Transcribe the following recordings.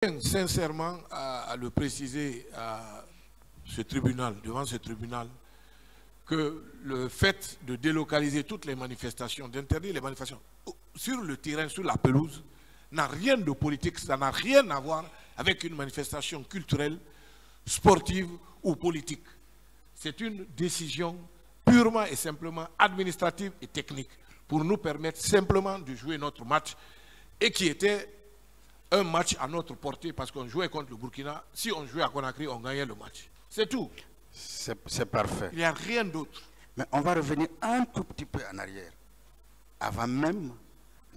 tiens sincèrement à le préciser à ce tribunal, devant ce tribunal, que le fait de délocaliser toutes les manifestations, d'interdire les manifestations sur le terrain, sur la pelouse, n'a rien de politique, ça n'a rien à voir avec une manifestation culturelle, sportive ou politique. C'est une décision purement et simplement administrative et technique pour nous permettre simplement de jouer notre match et qui était un match à notre portée parce qu'on jouait contre le Burkina. Si on jouait à Conakry, on gagnait le match. C'est tout. C'est parfait. Il n'y a rien d'autre. Mais on va revenir un tout petit peu en arrière. Avant même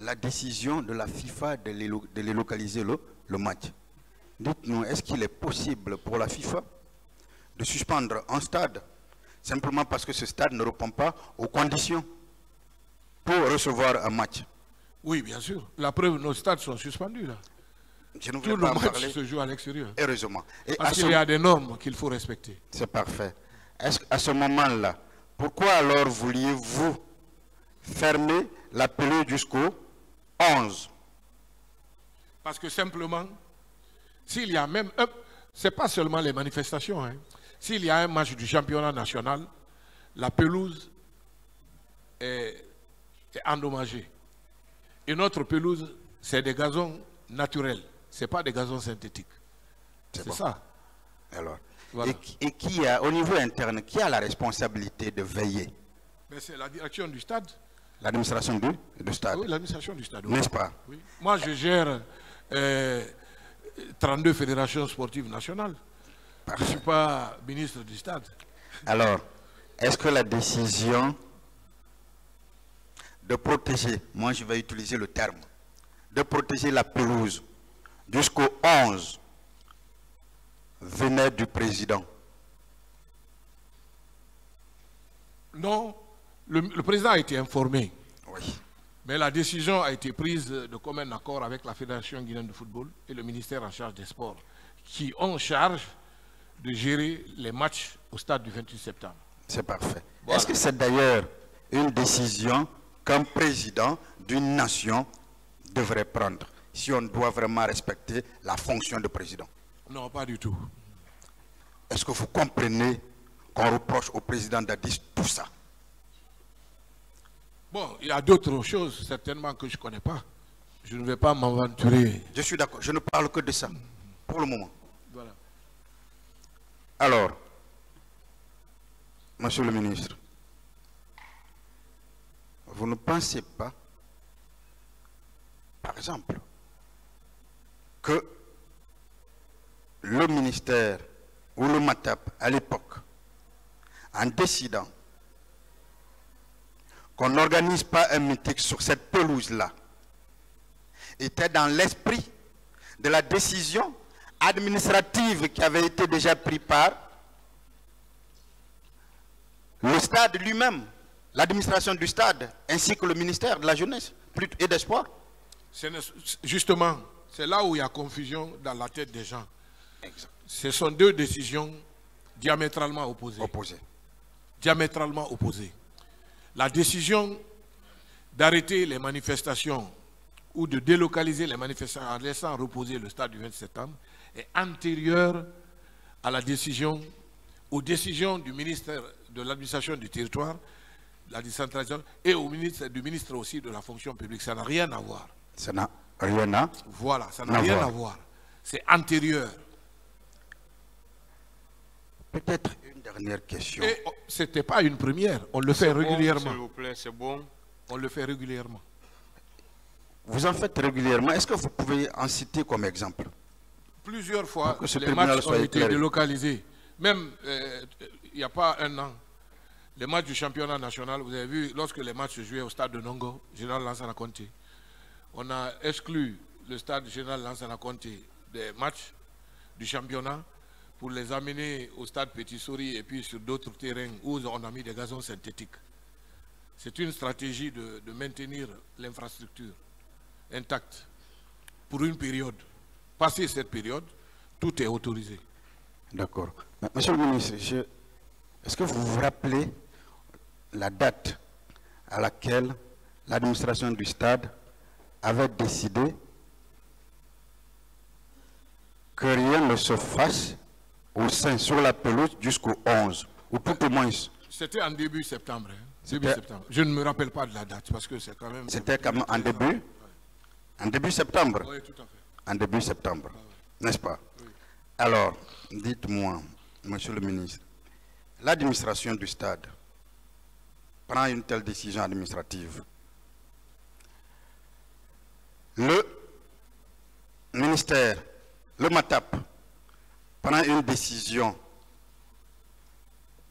la décision de la FIFA de délocaliser le match. Dites-nous, est-ce qu'il est possible pour la FIFA de suspendre un stade simplement parce que ce stade ne répond pas aux conditions pour recevoir un match? Oui, bien sûr. La preuve, nos stades sont suspendus là. Je ne Tout voulais le pas en match parler. se joue à l'extérieur. Heureusement. Et Parce qu'il y a des normes qu'il faut respecter. C'est parfait. Est-ce qu'à ce moment-là, pourquoi alors vouliez-vous fermer la pelouse jusqu'au 11? Parce que simplement, s'il y a même c'est pas seulement les manifestations. Hein. S'il y a un match du championnat national, la pelouse est endommagée. Et notre pelouse, c'est des gazons naturels. Ce n'est pas des gazons synthétiques. C'est bon. Ça. Alors, voilà. Et qui a, au niveau interne, qui a la responsabilité de veiller? C'est la direction du stade. L'administration du stade. Oui, l'administration du stade. N'est-ce pas? Oui. Moi, je gère 32 fédérations sportives nationales. Parfait. Je ne suis pas ministre du stade. Alors, est-ce que la décision de protéger, moi je vais utiliser le terme, de protéger la pelouse jusqu'au 11 venait du président? Non, le président a été informé. Oui. Mais la décision a été prise de commun accord avec la Fédération guinéenne de football et le ministère en charge des sports, qui ont charge de gérer les matchs au stade du 28 septembre. C'est parfait. Voilà. Est-ce que c'est d'ailleurs une décision qu'un président d'une nation devrait prendre, si on doit vraiment respecter la fonction de président? Non, pas du tout. Est-ce que vous comprenez qu'on reproche au président d'Addis tout ça? Bon, il y a d'autres choses certainement que je ne connais pas. Je ne vais pas m'aventurer. Je suis d'accord, je ne parle que de ça, pour le moment. Voilà. Alors, monsieur le ministre, vous ne pensez pas, par exemple, que le ministère ou le MATAP, à l'époque, en décidant qu'on n'organise pas un meeting sur cette pelouse-là, était dans l'esprit de la décision administrative qui avait été déjà prise par le stade lui-même, l'administration du stade, ainsi que le ministère de la jeunesse et des sports? Justement, c'est là où il y a confusion dans la tête des gens. Exact. Ce sont deux décisions diamétralement opposées. Diamétralement opposées. La décision d'arrêter les manifestations ou de délocaliser les manifestations en laissant reposer le stade du 27 septembre est antérieure à la décision, aux décisions du ministère de l'administration du territoire, la décentralisation, et du ministre aussi de la fonction publique. Ça n'a rien à voir. Ça n'a rien à voir. Voilà, ça n'a rien à voir. C'est antérieur. Peut-être une dernière question. Et ce n'était pas une première. On le fait régulièrement. S'il vous plaît, c'est bon. On le fait régulièrement. Vous en faites régulièrement. Est-ce que vous pouvez en citer comme exemple? Plusieurs fois, que ce les tribunal matchs ont soit été éclairé. délocalisés. Même il n'y a pas un an, les matchs du championnat national, vous avez vu, lorsque les matchs se jouaient au stade de Nongo, Général Lansana Conté, on a exclu le stade Général Lansana Conté des matchs du championnat pour les amener au stade Petit Souris et puis sur d'autres terrains où on a mis des gazons synthétiques. C'est une stratégie de maintenir l'infrastructure intacte pour une période. Passé cette période, tout est autorisé. D'accord. Monsieur le ministre, est-ce que vous vous rappelez la date à laquelle l'administration du stade avait décidé spectacle se fasse au sein, sur la pelouse, jusqu'au 11, ou tout au moins. C'était en début septembre. Hein. Début septembre. Je ne me rappelle pas de la date, parce que c'est quand même... C'était quand même en début? En début septembre? Oui, tout à fait. En début septembre, n'est-ce pas? Oui. Alors, dites-moi, monsieur le ministre, l'administration du stade prend une telle décision administrative. Le ministère, le MATAP, prend une décision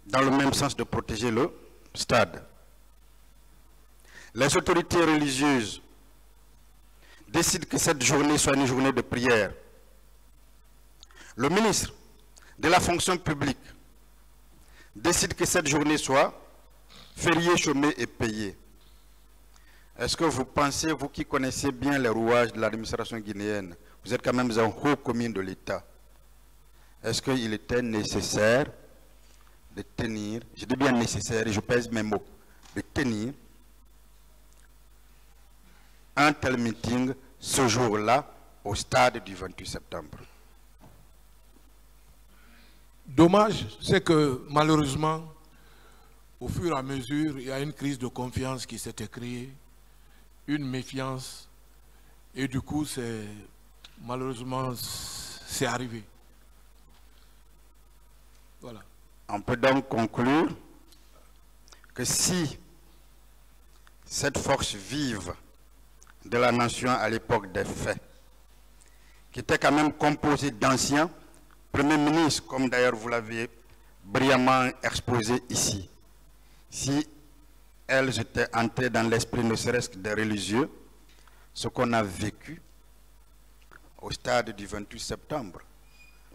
dans le même sens de protéger le stade. Les autorités religieuses décident que cette journée soit une journée de prière. Le ministre de la fonction publique décide que cette journée soit fériée, chômée et payée. Est-ce que vous pensez, vous qui connaissez bien les rouages de l'administration guinéenne, vous êtes quand même un haut commis de l'État, est-ce qu'il était nécessaire de tenir, je dis bien nécessaire et je pèse mes mots, de tenir un tel meeting ce jour-là au stade du 28 septembre? Dommage, c'est que malheureusement, au fur et à mesure, il y a une crise de confiance qui s'était créée, une méfiance, et du coup, malheureusement, c'est arrivé. Voilà. On peut donc conclure que si cette force vive de la nation à l'époque des faits, qui était quand même composée d'anciens premiers ministres, comme d'ailleurs vous l'avez brillamment exposé ici, si elles étaient entrées dans l'esprit ne serait-ce que des religieux, ce qu'on a vécu au stade du 28 septembre,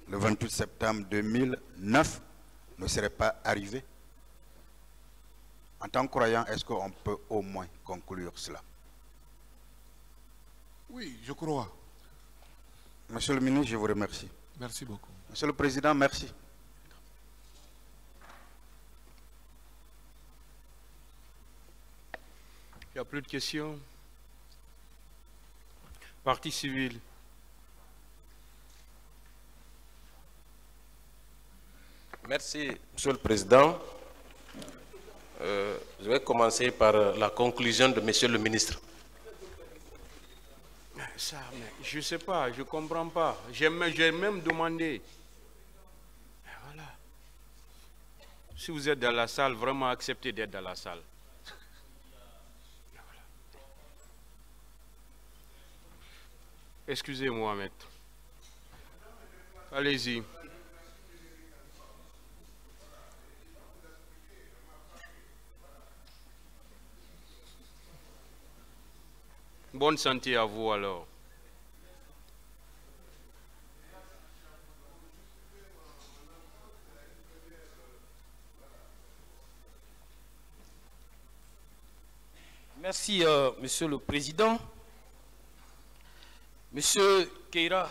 le 28 septembre 2009, ne serait pas arrivé. En tant que croyant, est-ce qu'on peut au moins conclure cela? Oui, je crois. Monsieur le ministre, je vous remercie. Merci beaucoup. Monsieur le Président, merci. Il n'y a plus de questions. Partie civile. Merci, Monsieur le Président. Je vais commencer par la conclusion de Monsieur le ministre. Ça, mais je ne sais pas, je ne comprends pas. J'ai même demandé. Voilà. Si vous êtes dans la salle, vraiment acceptez d'être dans la salle. Voilà. Excusez-moi, maître. Allez-y. Bonne santé à vous alors. Merci, Monsieur le Président. Monsieur Keïra,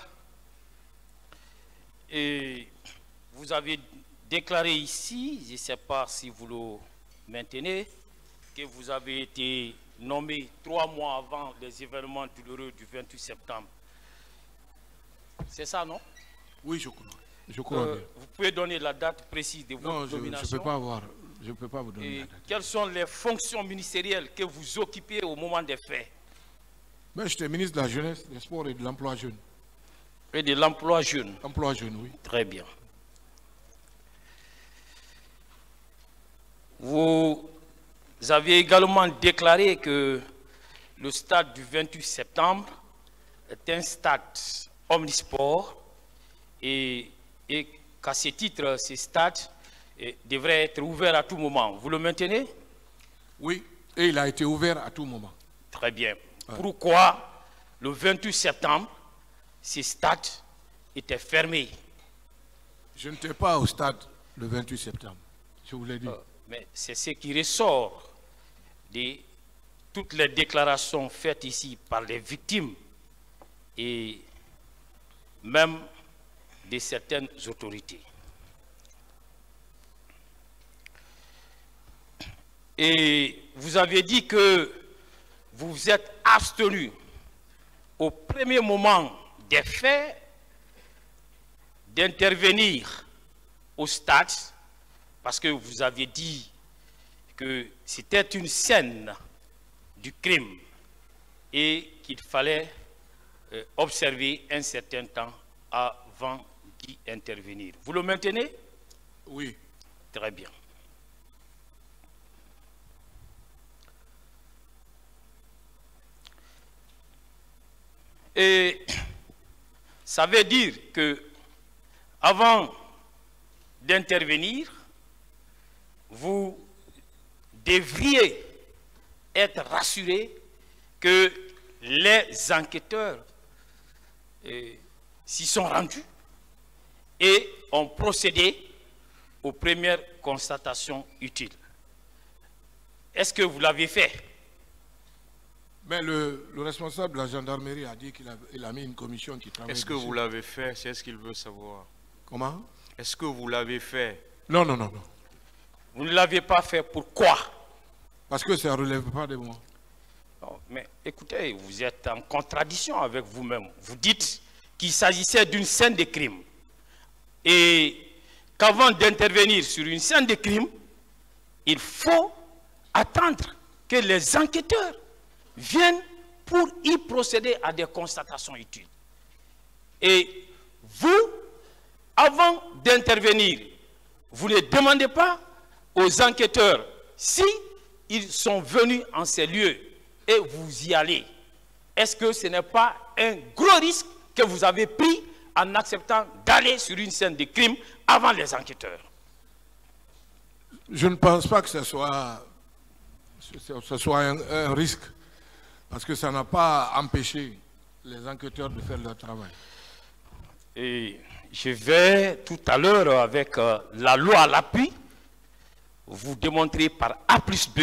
vous avez déclaré ici, je ne sais pas si vous le maintenez, que vous avez été nommé 3 mois avant les événements douloureux du 28 septembre. C'est ça, non? Oui, je crois. Je crois bien. Vous pouvez donner la date précise de votre nomination? Non, je ne peux pas vous donner la date. Quelles sont les fonctions ministérielles que vous occupez au moment des faits? Ben, j'étais ministre de la Jeunesse, des Sports et de l'Emploi jeune. Et de l'emploi jeune? Emploi jeune, oui. Très bien. Vous avez également déclaré que le stade du 28 septembre est un stade omnisport et qu'à ce titre, ce stade devrait être ouvert à tout moment. Vous le maintenez? Oui, et il a été ouvert à tout moment. Très bien. Ouais. Pourquoi le 28 septembre, ce stade était fermé? Je n'étais pas au stade le 28 septembre, je vous l'ai dit. Mais c'est ce qui ressort de toutes les déclarations faites ici par les victimes et même de certaines autorités. Et vous avez dit que vous vous êtes abstenu au premier moment des faits d'intervenir au stade, parce que vous aviez dit que c'était une scène du crime et qu'il fallait observer un certain temps avant d'y intervenir. Vous le maintenez? Oui. Très bien. Et ça veut dire que avant d'intervenir, vous devriez être rassuré que les enquêteurs s'y sont rendus et ont procédé aux premières constatations utiles. Est-ce que vous l'avez fait? Mais le responsable de la gendarmerie a dit qu'il a mis une commission qui travaille. Est-ce que vous l'avez fait? C'est ce qu'il veut savoir. Comment? Est-ce que vous l'avez fait? Non, non, non, non. Vous ne l'avez pas fait, pourquoi? Parce que ça ne relève pas de moi. Non, mais écoutez, vous êtes en contradiction avec vous-même. Vous dites qu'il s'agissait d'une scène de crime. Et qu'avant d'intervenir sur une scène de crime, il faut attendre que les enquêteurs viennent pour y procéder à des constatations utiles. Et vous, avant d'intervenir, vous ne demandez pas aux enquêteurs si ils sont venus en ces lieux et vous y allez. Est-ce que ce n'est pas un gros risque que vous avez pris en acceptant d'aller sur une scène de crime avant les enquêteurs? Je ne pense pas que ce soit un risque, parce que ça n'a pas empêché les enquêteurs de faire leur travail. Et je vais tout à l'heure, avec la loi à l'appui, vous démontrer par A plus B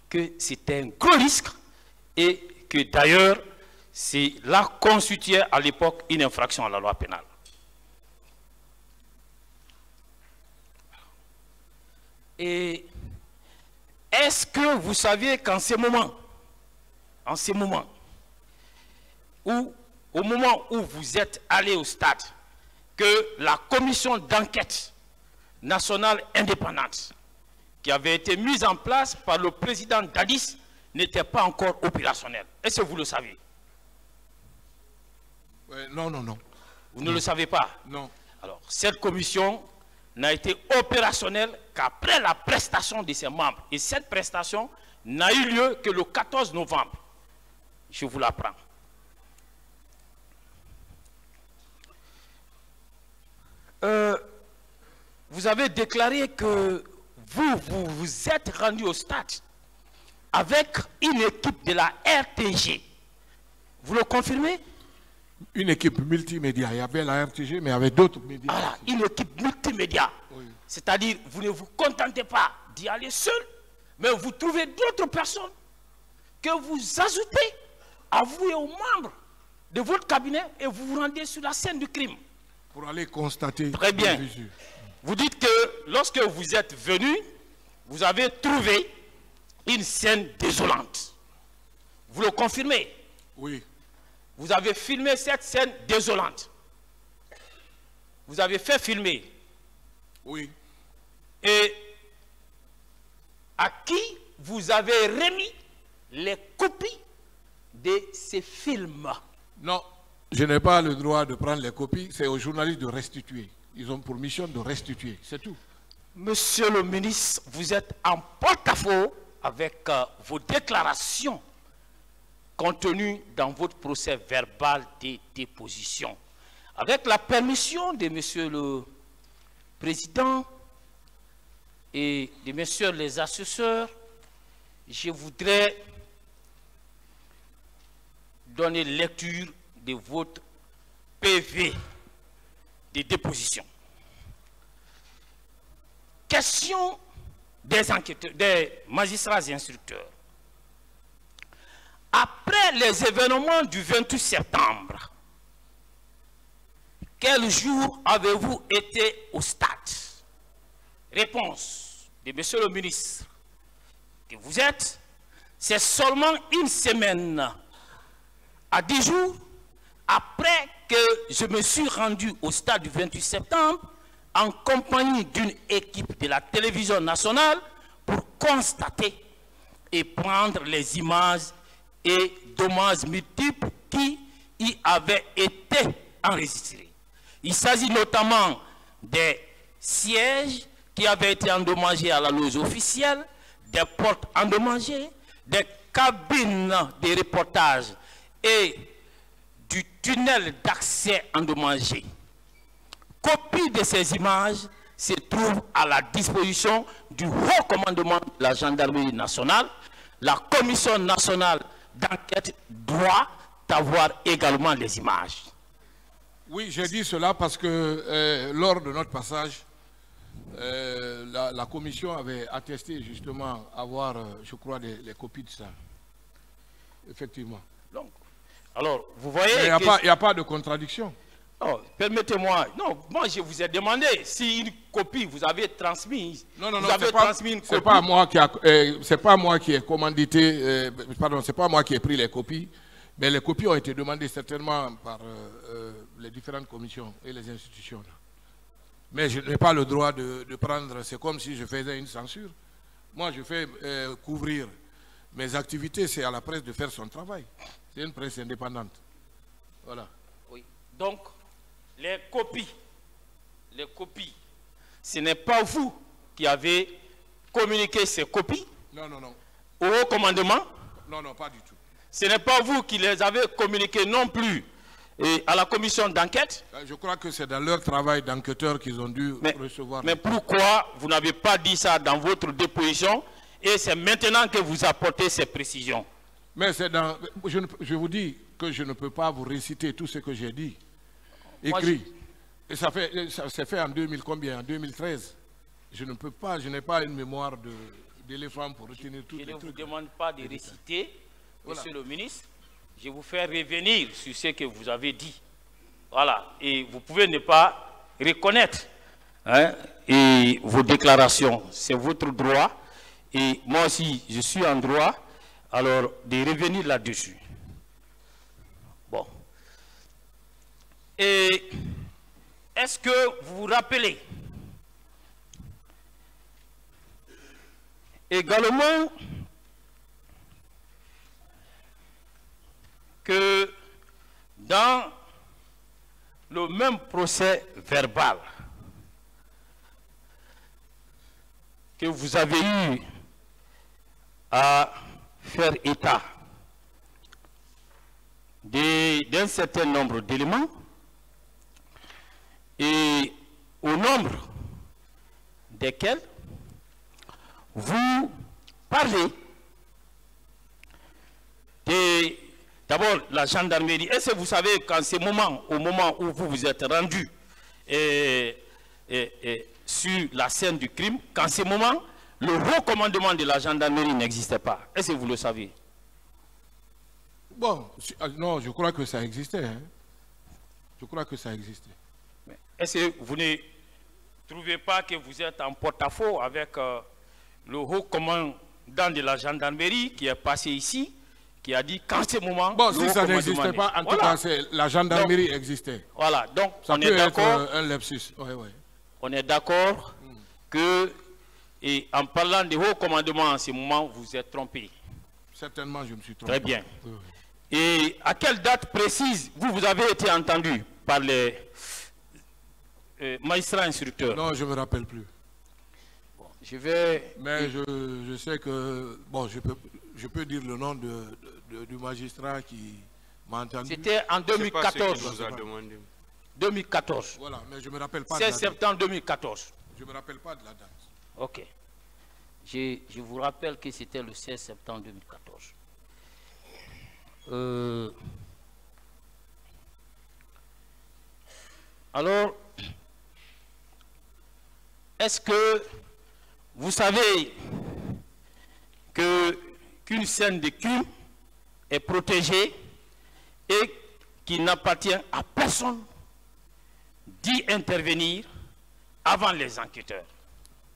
que c'est un gros risque et que d'ailleurs, cela constituait à l'époque une infraction à la loi pénale. Et est-ce que vous saviez qu'en ce moment, au moment où vous êtes allé au stade, que la commission d'enquête nationale indépendante qui avait été mise en place par le président Dadis n'était pas encore opérationnelle? Est-ce que vous le savez? Non, non, non. Vous ne le savez pas? Non. Alors, cette commission n'a été opérationnelle qu'après la prestation de ses membres. Et cette prestation n'a eu lieu que le 14 novembre. Je vous l'apprends. Vous avez déclaré que vous êtes rendu au stade avec une équipe de la RTG. Vous le confirmez? Une équipe multimédia. Il y avait la RTG, mais il y avait d'autres médias. Voilà, une équipe multimédia. Oui. C'est-à-dire, vous ne vous contentez pas d'y aller seul, mais vous trouvez d'autres personnes que vous ajoutez à vous et aux membres de votre cabinet et vous vous rendez sur la scène du crime. Pour aller constater. Très bien. Vous dites que lorsque vous êtes venu, vous avez trouvé une scène désolante. Vous le confirmez? Oui. Vous avez filmé cette scène désolante. Vous avez fait filmer. Oui. Et à qui vous avez remis les copies de ces films? Non, je n'ai pas le droit de prendre les copies. C'est aux journalistes de restituer. Ils ont pour mission de restituer, c'est tout. Monsieur le ministre, vous êtes en porte-à-faux avec vos déclarations contenues dans votre procès verbal de déposition. Avec la permission de monsieur le président et de messieurs les assesseurs, je voudrais donner lecture de votre PV de déposition. Question des enquêteurs, des magistrats et instructeurs. Après les événements du 28 septembre, quel jour avez-vous été au stade? Réponse de monsieur le ministre que vous êtes, c'est seulement une semaine à 10 jours après que je me suis rendu au stade du 28 septembre en compagnie d'une équipe de la télévision nationale pour constater et prendre les images et dommages multiples qui y avaient été enregistrés. Il s'agit notamment des sièges qui avaient été endommagés à la loge officielle, des portes endommagées, des cabines de reportage et du tunnel d'accès endommagé. Copie de ces images se trouve à la disposition du haut commandement de la gendarmerie nationale. La commission nationale d'enquête doit avoir également les images. Oui, j'ai dit cela parce que lors de notre passage, la commission avait attesté justement avoir, je crois, les copies de ça. Effectivement. Donc, alors, vous voyez... Il n'y a pas de contradiction. Non, permettez-moi. Non, moi je vous ai demandé si une copie vous avez transmise. Non, vous avez transmis une copie. C'est pas moi qui ai commandité, pardon, c'est pas moi qui ai pris les copies, mais les copies ont été demandées certainement par les différentes commissions et les institutions. Mais je n'ai pas le droit de prendre, c'est comme si je faisais une censure. Moi je fais couvrir mes activités, c'est à la presse de faire son travail. C'est une presse indépendante. Voilà. Oui. Donc, les copies, ce n'est pas vous qui avez communiqué ces copies non, non, non. Au haut commandement? Non, non, pas du tout. Ce n'est pas vous qui les avez communiquées non plus à la commission d'enquête? Je crois que c'est dans leur travail d'enquêteur qu'ils ont dû recevoir. Mais pourquoi vous n'avez pas dit ça dans votre déposition et c'est maintenant que vous apportez ces précisions? Mais c'est dans... Je vous dis que je ne peux pas vous réciter tout ce que j'ai dit. Écrit. Et ça s'est fait en 2000 combien? En 2013. Je ne peux pas, je n'ai pas une mémoire d'éléphant pour retenir tout. Je ne vous demande pas de réciter, monsieur le ministre. Je vous fais revenir sur ce que vous avez dit. Voilà. Et vous pouvez ne pas reconnaître et vos déclarations. C'est votre droit. Et moi aussi, je suis en droit alors de revenir là-dessus. Bon. Et est-ce que vous vous rappelez également que dans le même procès verbal que vous avez eu à faire état d'un certain nombre d'éléments et au nombre desquels vous parlez d'abord la gendarmerie. Est-ce que vous savez qu'en ce moment, au moment où vous vous êtes rendu sur la scène du crime, qu'en ce moment, le haut commandement de la gendarmerie n'existait pas? Est-ce que vous le savez? Bon, non, je crois que ça existait. Hein. Je crois que ça existait. Est-ce que vous ne trouvez pas que vous êtes en porte-à-faux avec le haut commandant de la gendarmerie qui est passé ici, qui a dit qu'en ce moment... Bon, si ça n'existait pas, en tout cas, la gendarmerie existait. Voilà, donc ça on peut est d'accord. être un lapsus. Ouais, ouais. On est d'accord que, et en parlant de haut commandement en ce moment, vous êtes trompé. Certainement, je me suis trompé. Très bien. Oui, oui. Et à quelle date précise vous avez été entendu par les magistrats instructeurs? Non, je ne me rappelle plus. Bon, je vais... Mais je sais que... Bon, je peux dire le nom du magistrat qui m'a entendu. C'était en 2014. Nous a demandé. 2014. Voilà, mais je ne me rappelle pas 16 septembre 2014. Je ne me rappelle pas de la date. Ok. Je vous rappelle que c'était le 16 septembre 2014. Alors, est-ce que vous savez qu'une scène de crime est protégée et qu'il n'appartient à personne d'y intervenir avant les enquêteurs?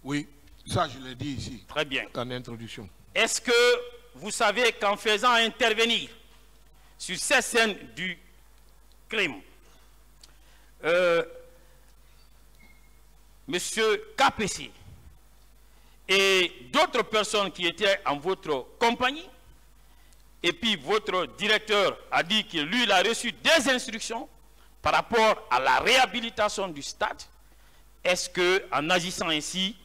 Oui, ça je l'ai dit ici. Très bien. En introduction. Est-ce que vous savez qu'en faisant intervenir sur cette scène du crime Monsieur KPC et d'autres personnes qui étaient en votre compagnie, et puis votre directeur a dit que lui, il a reçu des instructions par rapport à la réhabilitation du stade. Est-ce qu'en agissant ainsi,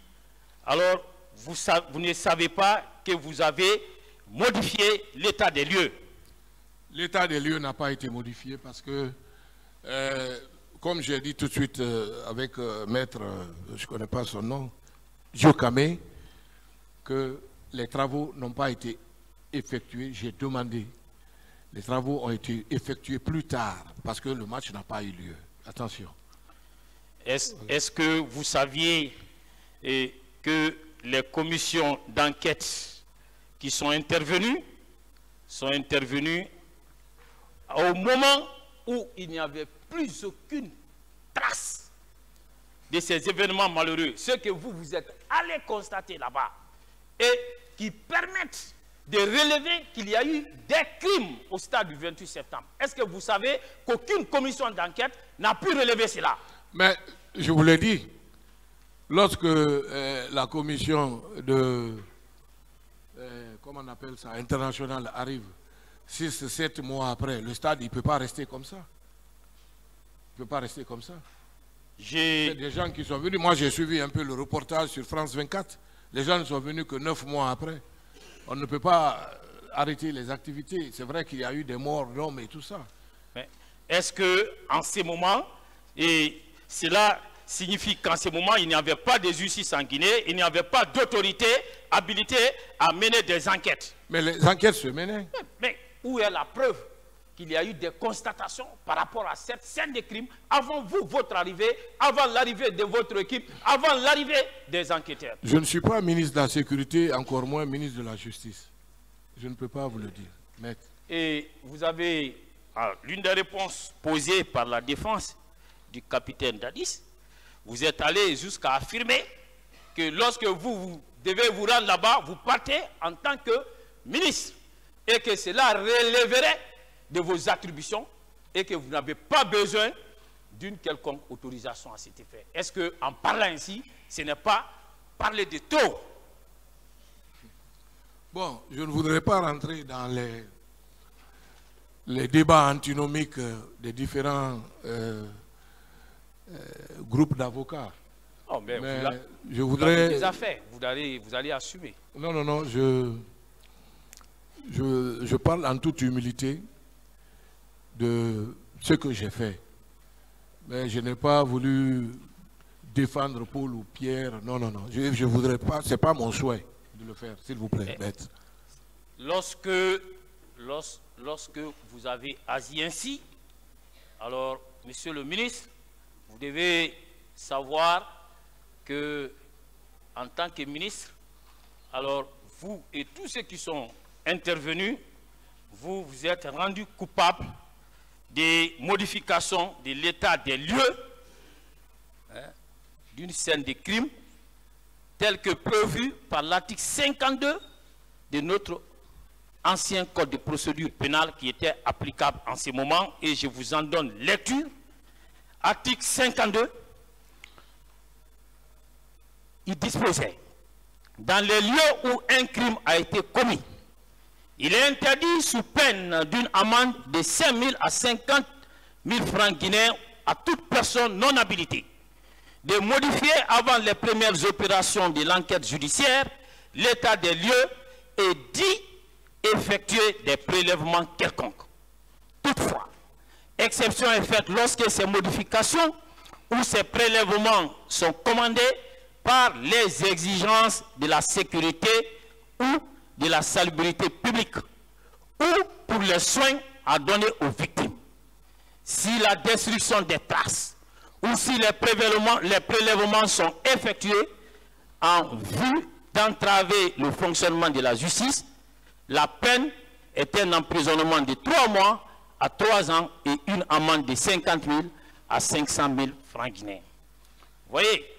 alors vous ne savez pas que vous avez modifié l'état des lieux? L'état des lieux n'a pas été modifié parce que, comme j'ai dit tout de suite avec maître, je ne connais pas son nom, Djokame, que les travaux n'ont pas été effectués. J'ai demandé. Les travaux ont été effectués plus tard parce que le match n'a pas eu lieu. Attention. Est-ce que vous saviez que les commissions d'enquête qui sont intervenues au moment où il n'y avait plus aucune trace de ces événements malheureux, ce que vous êtes allés constater là-bas, et qui permettent de relever qu'il y a eu des crimes au stade du 28 septembre. Est-ce que vous savez qu'aucune commission d'enquête n'a pu relever cela? Mais je vous l'ai dit, lorsque la commission de, comment on appelle ça, internationale arrive, 6-7 mois après, le stade, il ne peut pas rester comme ça. Il ne peut pas rester comme ça. Il y a des gens qui sont venus, moi j'ai suivi un peu le reportage sur France 24, les gens ne sont venus que 9 mois après. On ne peut pas arrêter les activités. C'est vrai qu'il y a eu des morts d'hommes et tout ça. Est-ce qu'en ces moments, et cela signifie qu'en ce moment, il n'y avait pas de justice en Guinée, il n'y avait pas d'autorité habilitée à mener des enquêtes? Mais les enquêtes se menaient. Mais où est la preuve qu'il y a eu des constatations par rapport à cette scène de crime avant vous, votre arrivée, avant l'arrivée de votre équipe, avant l'arrivée des enquêteurs? Je ne suis pas ministre de la Sécurité, encore moins ministre de la Justice. Je ne peux pas vous le dire, maître. Et vous avez, l'une des réponses posées par la défense du capitaine Dadis, vous êtes allé jusqu'à affirmer que lorsque vous devez vous rendre là-bas, vous partez en tant que ministre et que cela relèverait de vos attributions et que vous n'avez pas besoin d'une quelconque autorisation à cet effet. Est-ce qu'en parlant ainsi, ce n'est pas parler de tort? Bon, je ne voudrais pas rentrer dans les débats antinomiques des différents groupes d'avocats. Oh, mais je voudrais... Vous avez des affaires, vous allez assumer. Non, non, non, je parle en toute humilité de ce que j'ai fait. Mais je n'ai pas voulu défendre Paul ou Pierre. Non, non, non. Je voudrais pas, ce n'est pas mon souhait de le faire, s'il vous plaît, maître. Lorsque vous avez agi ainsi, alors, monsieur le ministre, vous devez savoir que, en tant que ministre, alors vous et tous ceux qui sont intervenus, vous vous êtes rendus coupables des modifications de l'état des lieux d'une scène de crime telle que prévue par l'article 52 de notre ancien code de procédure pénale qui était applicable en ce moment, et je vous en donne lecture. Article 52, il disposait: dans les lieux où un crime a été commis, il est interdit sous peine d'une amende de 5 000 à 50 000 francs guinéens à toute personne non habilitée de modifier avant les premières opérations de l'enquête judiciaire l'état des lieux et d'y effectuer des prélèvements quelconques. Toutefois, exception est faite lorsque ces modifications ou ces prélèvements sont commandés par les exigences de la sécurité ou de la salubrité publique ou pour les soins à donner aux victimes. Si la destruction des traces ou si les prélèvements sont effectués en vue d'entraver le fonctionnement de la justice, la peine est un emprisonnement de 3 mois à 3 ans et une amende de 50 000 à 500 000 francs guinéens. Vous voyez?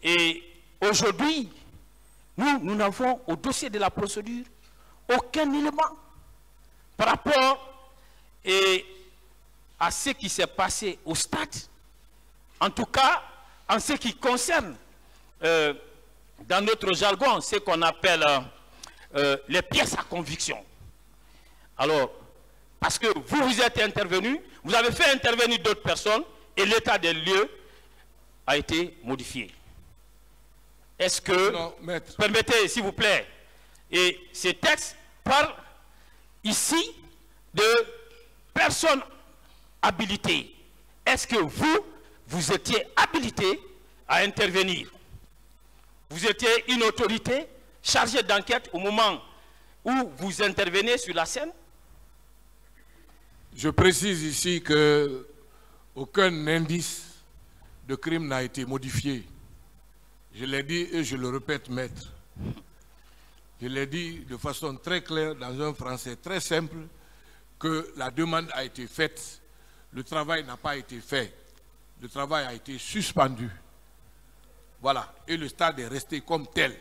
Et aujourd'hui, nous n'avons au dossier de la procédure aucun élément par rapport à ce qui s'est passé au stade En tout cas, en ce qui concerne, dans notre jargon, ce qu'on appelle les pièces à conviction. Alors, parce que vous êtes intervenu, vous avez fait intervenir d'autres personnes et l'état des lieux a été modifié. Est-ce que, non, maître, permettez s'il vous plaît, et ces textes parlent ici de personnes habilitées. Est-ce que vous étiez habilité à intervenir? Vous étiez une autorité chargée d'enquête au moment où vous intervenez sur la scène? je précise ici que aucun indice de crime n'a été modifié. Je l'ai dit et je le répète, maître. Je l'ai dit de façon très claire, dans un français très simple, que la demande a été faite, le travail n'a pas été fait, le travail a été suspendu. Voilà, et le stade est resté comme tel.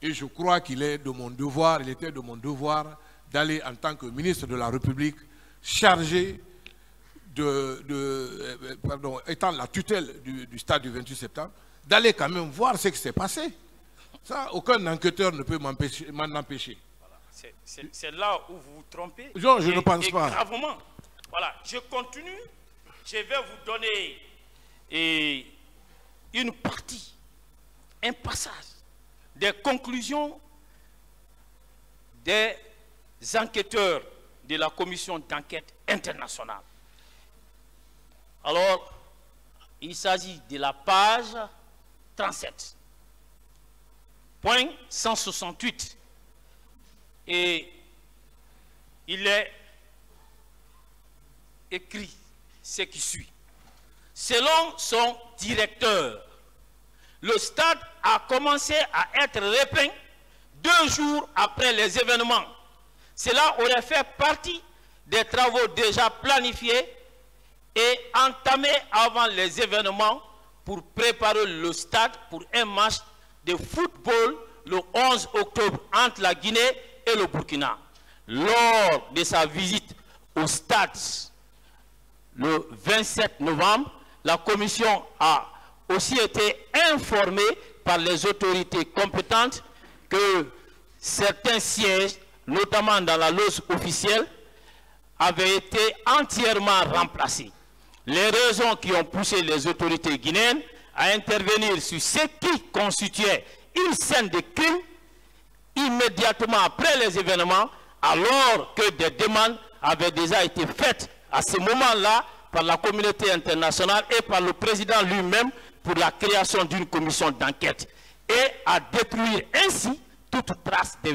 Et je crois qu'il est de mon devoir, il était de mon devoir d'aller en tant que ministre de la République chargé étant la tutelle du stade du 28 septembre, d'aller quand même voir ce qui s'est passé. Ça, aucun enquêteur ne peut m'en empêcher. Voilà. C'est là où vous vous trompez. Non, je ne pense pas. Gravement. Voilà, je continue. Je vais vous donner une partie, un passage des conclusions des enquêteurs de la commission d'enquête internationale. Alors, il s'agit de la page 37, point 168. Et il est écrit ce qui suit. Selon son directeur, le stade a commencé à être repeint 2 jours après les événements. Cela aurait fait partie des travaux déjà planifiés et entamés avant les événements pour préparer le stade pour un match de football le 11 octobre entre la Guinée et le Burkina. Lors de sa visite au stade le 27 novembre, la commission a aussi été informée par les autorités compétentes que certains sièges, notamment dans la loge officielle, avaient été entièrement remplacés. Les raisons qui ont poussé les autorités guinéennes à intervenir sur ce qui constituait une scène de crime immédiatement après les événements, alors que des demandes avaient déjà été faites à ce moment-là par la communauté internationale et par le président lui-même pour la création d'une commission d'enquête et à détruire ainsi toute trace de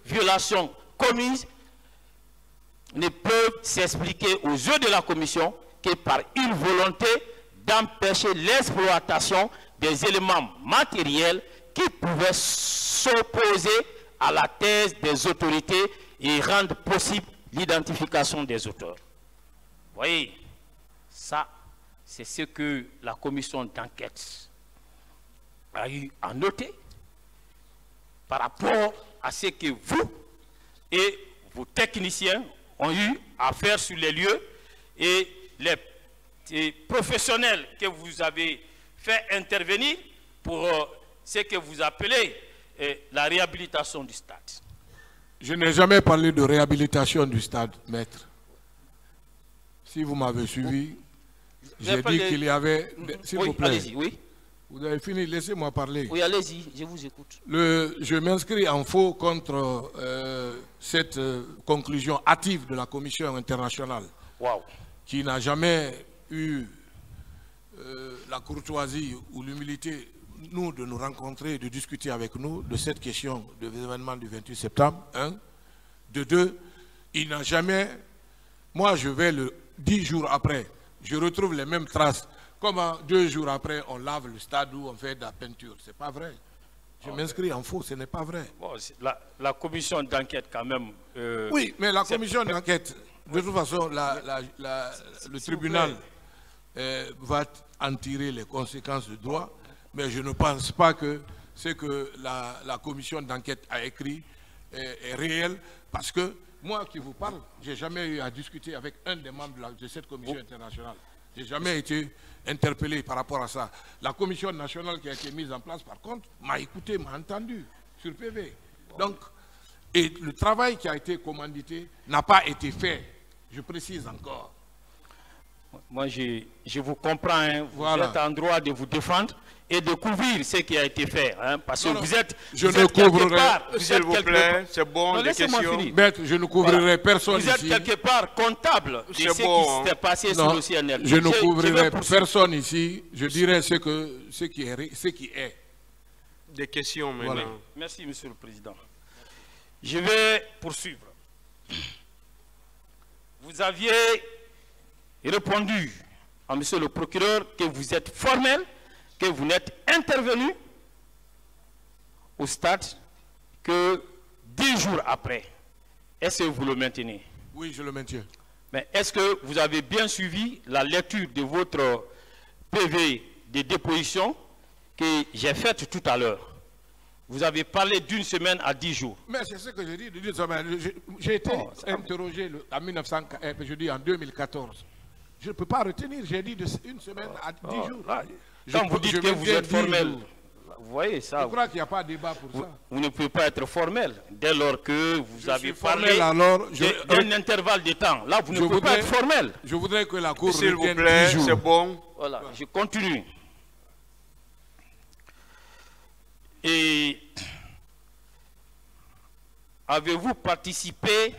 violations commises ne peuvent s'expliquer aux yeux de la commission que par une volonté d'empêcher l'exploitation des éléments matériels qui pouvaient s'opposer à la thèse des autorités et rendre possible l'identification des auteurs. Vous voyez, ça, c'est ce que la commission d'enquête a eu à noter par rapport à ce que vous et vos techniciens ont eu à faire sur les lieux et les professionnels que vous avez fait intervenir pour ce que vous appelez la réhabilitation du stade. Je n'ai jamais parlé de réhabilitation du stade, maître. Si vous m'avez suivi, j'ai dit qu'il y avait... S'il vous plaît. Allez-y, oui. Vous avez fini, laissez-moi parler. Oui, allez-y, je vous écoute. Je m'inscris en faux contre cette conclusion hâtive de la Commission internationale, qui n'a jamais eu la courtoisie ou l'humilité, nous, de nous rencontrer, de discuter avec nous de cette question de l'événement du 28 septembre, 1. De 2, il n'a jamais... Moi, je vais le 10 jours après, je retrouve les mêmes traces. Comment 2 jours après, on lave le stade où on fait de la peinture? C'est pas vrai. Je m'inscris en faux, ce n'est pas vrai. Bon, la commission d'enquête, quand même... oui, mais la commission d'enquête, de toute façon, le tribunal va en tirer les conséquences de droit, mais je ne pense pas que ce que la commission d'enquête a écrit est réel, parce que moi qui vous parle, je n'ai jamais eu à discuter avec un des membres de cette commission internationale. Je n'ai jamais été interpellé par rapport à ça. La commission nationale qui a été mise en place, par contre, m'a écouté, m'a entendu sur PV. Donc, et le travail qui a été commandité n'a pas été fait. Je précise encore. Moi, je vous comprends. Hein. Vous Voilà. êtes en droit de vous défendre et de couvrir ce qui a été fait. Hein, parce que Non, non, vous êtes. je vous ne êtes quelque couvrirai- part, vous S'il êtes vous quelque plaît, part- c'est bon, Non, des laissez-moi questions. finir. Maître, je ne couvrirai Voilà. personne Vous êtes ici. quelque part comptable de C'est ce bon, qui s'est passé sur Non, le CNL. je ne vais couvrirai poursuivre. personne ici. Je dirai ce qui est. Des questions maintenant. Voilà. Merci, Monsieur le Président. Je vais poursuivre. Vous aviez répondu à Monsieur le procureur que vous êtes formel, que vous n'êtes intervenu au stade que 10 jours après. Est-ce que vous le maintenez? Oui, je le maintiens. Mais est-ce que vous avez bien suivi la lecture de votre PV de déposition que j'ai faite tout à l'heure? Vous avez parlé d'une semaine à 10 jours. Mais c'est ce que j'ai dit. J'ai été interrogé en 2014. Je ne peux pas retenir. J'ai dit une semaine à 10 jours. Là, quand vous dites que vous êtes formel, vous voyez ça. Je crois qu'il n'y a pas de débat pour ça. Vous ne pouvez pas être formel dès lors que vous avez suis parlé formel, alors, d'un intervalle de temps. Là, vous ne pouvez pas être formel. Je voudrais que la Cour S'il vous retienne plaît, 10 jours. c'est bon. Voilà, je continue. Et avez-vous participé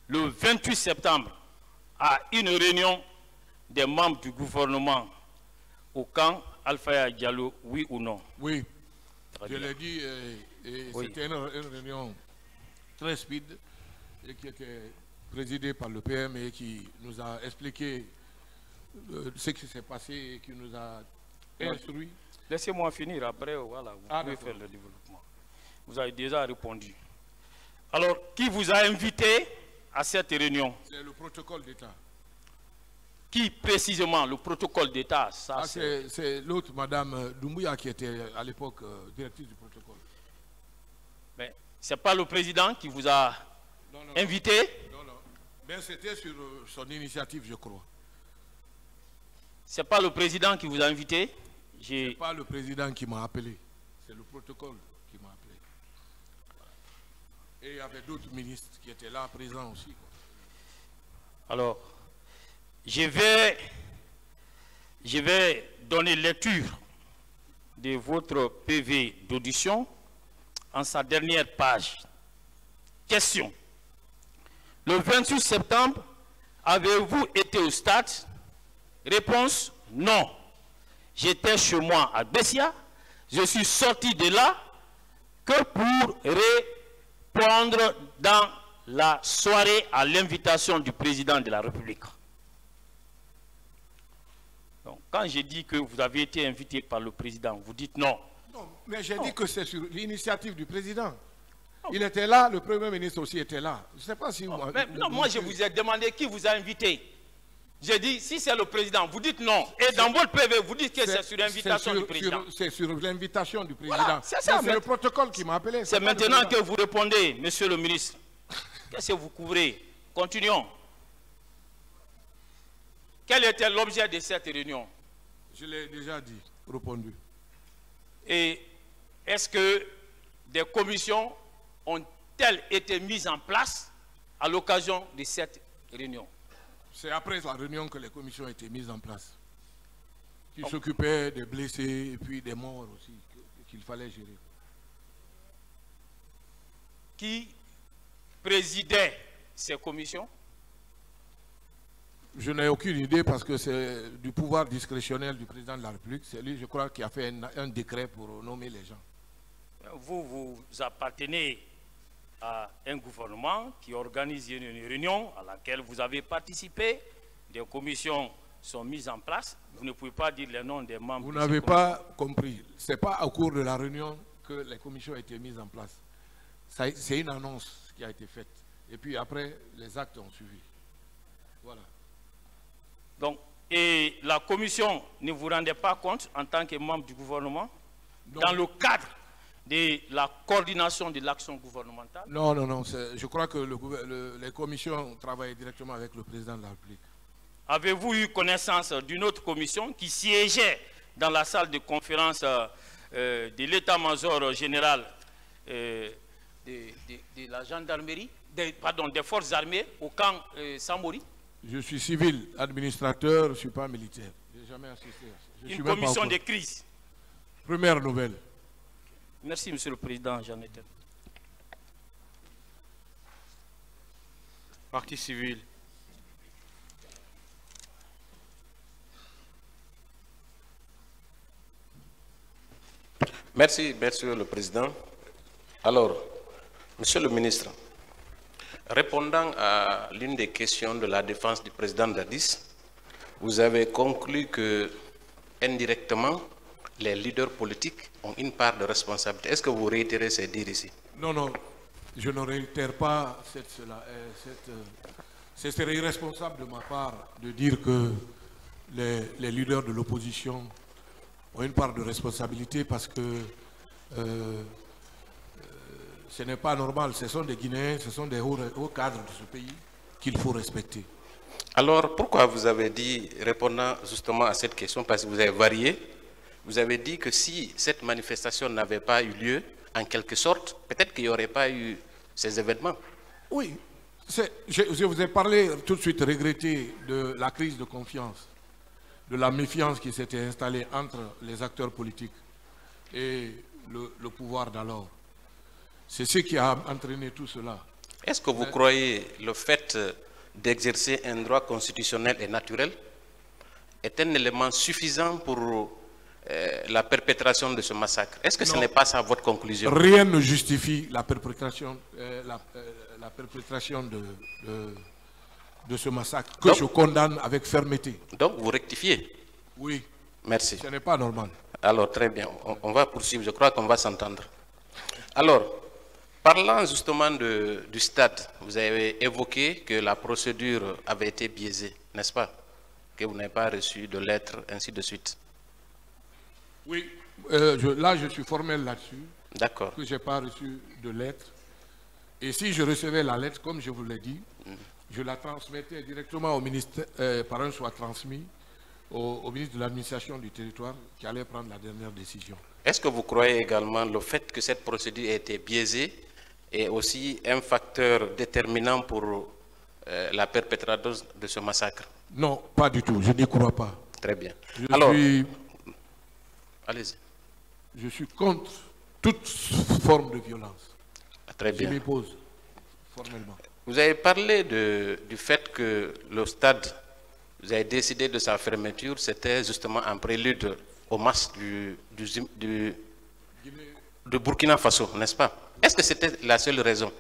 le 28 septembre à une réunion des membres du gouvernement au camp Alpha Diallo, oui ou non? Oui, Très je bien. l'ai dit, et Oui. c'était une réunion très speed et qui était présidée par le PM et qui nous a expliqué ce qui s'est passé et qui nous a instruit. Laissez-moi finir, après, voilà, vous Ah, pouvez d'accord. faire le développement. Vous avez déjà répondu. Alors, qui vous a invité à cette réunion? C'est le protocole d'État. Qui précisément? Le protocole d'État, ça Ah, c'est... c'est l'autre, Madame Doumbouya, qui était à l'époque directrice du protocole. Mais c'est pas le président qui vous a Non, non, invité? non, non. Mais c'était sur son initiative, je crois. C'est pas le président qui vous a invité? Ce n'est pas le président qui m'a appelé, c'est le protocole qui m'a appelé. Et il y avait d'autres ministres qui étaient là, présents aussi, quoi. Alors, je vais donner lecture de votre PV d'audition en sa dernière page. Question. Le 28 septembre, avez-vous été au stade? Réponse, non. J'étais chez moi à Bessia. Je suis sorti de là que pour répondre dans la soirée à l'invitation du président de la République. Donc, quand j'ai dit que vous avez été invité par le président, vous dites non. Non, mais j'ai dit que c'est sur l'initiative du président. Il était là, le Premier ministre aussi était là. Je ne sais pas si... Non, moi, je vous ai demandé qui vous a invité. J'ai dit, si c'est le président, vous dites non. Et dans votre PV, vous dites que c'est sur l'invitation du président. C'est sur l'invitation du président. Voilà, c'est ça, C'est le protocole qui m'a appelé. C'est pas le maintenant président. que vous répondez, monsieur le ministre. Qu'est-ce que vous couvrez? Continuons. Quel était l'objet de cette réunion? Je l'ai déjà dit, répondu. Et est-ce que des commissions ont-elles été mises en place à l'occasion de cette réunion? C'est après la réunion que les commissions ont été mises en place. Qui s'occupaient des blessés et puis des morts aussi, qu'il fallait gérer. Qui présidait ces commissions? Je n'ai aucune idée parce que c'est du pouvoir discrétionnel du président de la République. C'est lui, je crois, qui a fait un décret pour nommer les gens. Vous appartenez à un gouvernement qui organise une réunion à laquelle vous avez participé. Des commissions sont mises en place. Vous ne pouvez pas dire les noms des membres. Vous de n'avez ces pas compris. Ce n'est pas au cours de la réunion que les commissions ont été mises en place. C'est une annonce qui a été faite. Et puis après, les actes ont suivi. Voilà. Donc, et la commission ne vous rendait pas compte en tant que membre du gouvernement Non. dans le cadre de la coordination de l'action gouvernementale? Non, non, non. Je crois que les commissions travaillent directement avec le président de la République. avez-vous eu connaissance d'une autre commission qui siégeait dans la salle de conférence de l'état-major général de la gendarmerie, pardon, des forces armées au camp Samori? Je suis civil, administrateur, je ne suis pas militaire. Je n'ai jamais assisté à ça. Une commission de crise. Première nouvelle. Merci, Monsieur le Président, j'en étais. Partie civile. Merci, Monsieur le Président. Alors, Monsieur le Ministre, répondant à l'une des questions de la défense du président Dadis, vous avez conclu que, indirectement, les leaders politiques ont une part de responsabilité. Est-ce que vous réitérez ces dires ici? Non, non, je ne réitère pas ce serait irresponsable de ma part de dire que les leaders de l'opposition ont une part de responsabilité parce que ce n'est pas normal. Ce sont des Guinéens, ce sont des hauts cadres de ce pays qu'il faut respecter. Alors, pourquoi vous avez dit, répondant justement à cette question, parce que vous avez varié, vous avez dit que si cette manifestation n'avait pas eu lieu, en quelque sorte, peut-être qu'il n'y aurait pas eu ces événements. Oui, je vous ai parlé tout de suite, regretté de la crise de confiance, de la méfiance qui s'était installée entre les acteurs politiques et le pouvoir d'alors. C'est ce qui a entraîné tout cela. Est-ce que vous croyez le fait d'exercer un droit constitutionnel et naturel est un élément suffisant pour la perpétration de ce massacre? Est-ce que ce n'est pas ça votre conclusion? Rien ne justifie la perpétration, de ce massacre que je condamne avec fermeté. Donc vous rectifiez? Oui. Merci. Ce n'est pas normal. Alors très bien, on va poursuivre, je crois qu'on va s'entendre. Alors, parlant justement du stade, vous avez évoqué que la procédure avait été biaisée, n'est-ce pas? Que vous n'avez pas reçu de lettres, ainsi de suite. Oui, là je suis formel là-dessus. D'accord. Que je n'ai pas reçu de lettre. Et si je recevais la lettre, comme je vous l'ai dit, je la transmettais directement au ministère, par un soit transmis au ministre de l'administration du territoire qui allait prendre la dernière décision. Est-ce que vous croyez également le fait que cette procédure ait été biaisée est aussi un facteur déterminant pour la perpétration de ce massacre? Non, pas du tout, je n'y crois pas. Très bien. Allez-y. Je suis contre toute forme de violence. Très bien. Je m'y pose formellement. Vous avez parlé du fait que le stade, vous avez décidé de sa fermeture, c'était justement un prélude au match de Burkina Faso, n'est-ce pas? Est-ce que c'était la seule raison?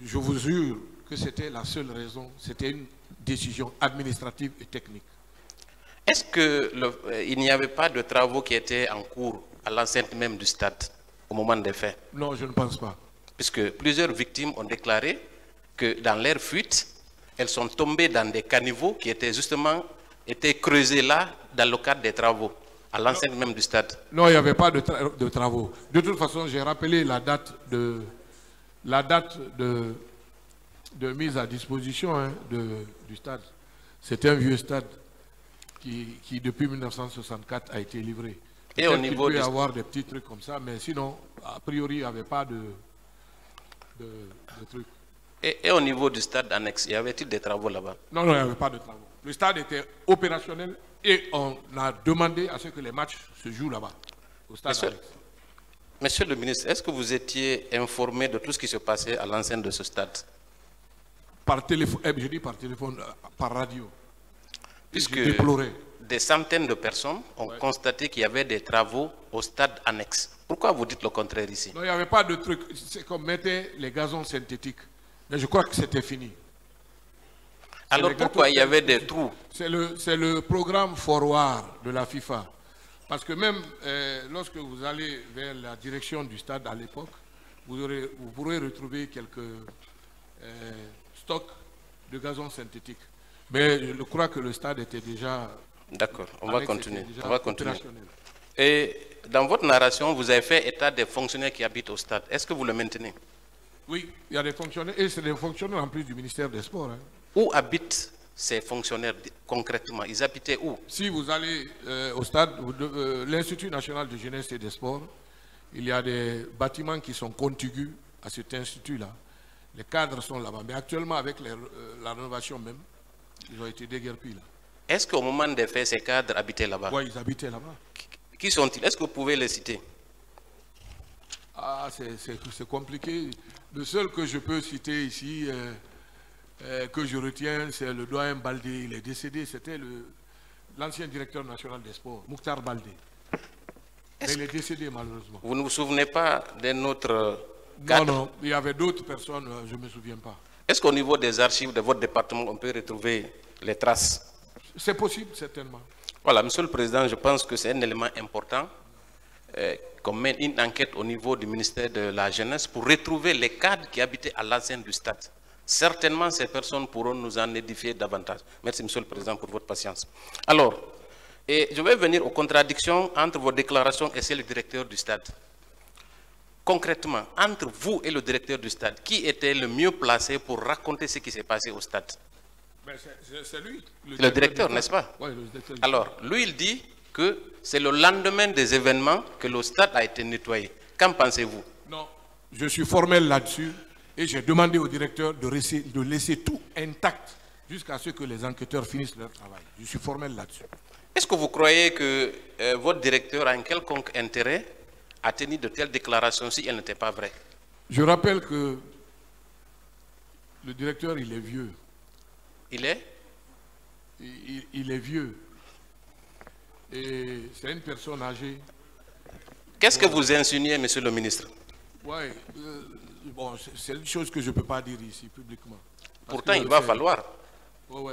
Je vous jure que c'était la seule raison. C'était une décision administrative et technique. Est-ce qu'il n'y avait pas de travaux qui étaient en cours à l'enceinte même du stade au moment des faits? Non, je ne pense pas. Puisque plusieurs victimes ont déclaré que dans leur fuite, elles sont tombées dans des caniveaux qui étaient justement creusés là dans le cadre des travaux, à l'enceinte même du stade. Non, il n'y avait pas de travaux. De toute façon, j'ai rappelé la date de mise à disposition du stade. C'est un vieux stade qui depuis 1964 a été livré. Et au niveau il peut y avoir des petits trucs comme ça, mais sinon, a priori, il n'y avait pas de trucs. Et au niveau du stade annexe, y avait-il des travaux là-bas? Non, il n'y avait pas de travaux. Le stade était opérationnel et on a demandé à ce que les matchs se jouent là-bas, au stade annexe. Monsieur le ministre, est-ce que vous étiez informé de tout ce qui se passait à l'enceinte de ce stade? Par téléphone, je dis par téléphone, par radio. Puisque je déplorais. Des centaines de personnes ont constaté qu'il y avait des travaux au stade annexe. Pourquoi vous dites le contraire ici? Non, il n'y avait pas de truc. C'est comme mettait les gazons synthétiques. Mais je crois que c'était fini. Alors pourquoi il y avait des trous? C'est le programme Forward de la FIFA. Parce que même lorsque vous allez vers la direction du stade à l'époque, vous pourrez retrouver quelques stocks de gazon synthétique. Mais je crois que le stade était déjà... D'accord, on va continuer. On va continuer. Et dans votre narration, vous avez fait état des fonctionnaires qui habitent au stade. Est-ce que vous le maintenez? Oui, il y a des fonctionnaires, et c'est des fonctionnaires en plus du ministère des Sports. Hein. Où habitent ces fonctionnaires concrètement? Ils habitaient où? Si vous allez au stade, l'Institut national de jeunesse et des sports, il y a des bâtiments qui sont contigus à cet institut-là. Les cadres sont là-bas. Mais actuellement, avec la rénovation même, ils ont été déguerpis là. Est-ce qu'au moment des faits, ces cadres habitaient là-bas? Oui, ils habitaient là-bas. Qui sont-ils? Est-ce que vous pouvez les citer? Ah, c'est compliqué. Le seul que je peux citer ici, que je retiens, c'est le doyen Baldé. Il est décédé, c'était l'ancien directeur national des sports, Mouktar Baldé. Mais il est décédé malheureusement. Vous ne vous souvenez pas d'un autre cadre? Non, il y avait d'autres personnes, je ne me souviens pas. Est-ce qu'au niveau des archives de votre département, on peut retrouver les traces? C'est possible, certainement. Voilà, Monsieur le Président, je pense que c'est un élément important qu'on mène une enquête au niveau du ministère de la Jeunesse pour retrouver les cadres qui habitaient à l'enceinte du stade. Certainement, ces personnes pourront nous en édifier davantage. Merci, Monsieur le Président, pour votre patience. Alors, je vais venir aux contradictions entre vos déclarations et celles du directeur du stade. Concrètement, entre vous et le directeur du stade, qui était le mieux placé pour raconter ce qui s'est passé au stade? C'est lui. Le directeur, n'est-ce pas? Oui, le directeur. Alors, lui, il dit que c'est le lendemain des événements que le stade a été nettoyé. Qu'en pensez-vous? Non, je suis formel là-dessus et j'ai demandé au directeur de laisser tout intact jusqu'à ce que les enquêteurs finissent leur travail. Je suis formel là-dessus. Est-ce que vous croyez que votre directeur a un quelconque intérêt à tenir de telles déclarations si elles n'étaient pas vraies? Je rappelle que le directeur, il est vieux. Il est? Il est vieux. Et c'est une personne âgée. Qu'est-ce que vous insinuez, Monsieur le ministre? Oui, bon, c'est une chose que je ne peux pas dire ici, publiquement. Pourtant, il va falloir. Oui,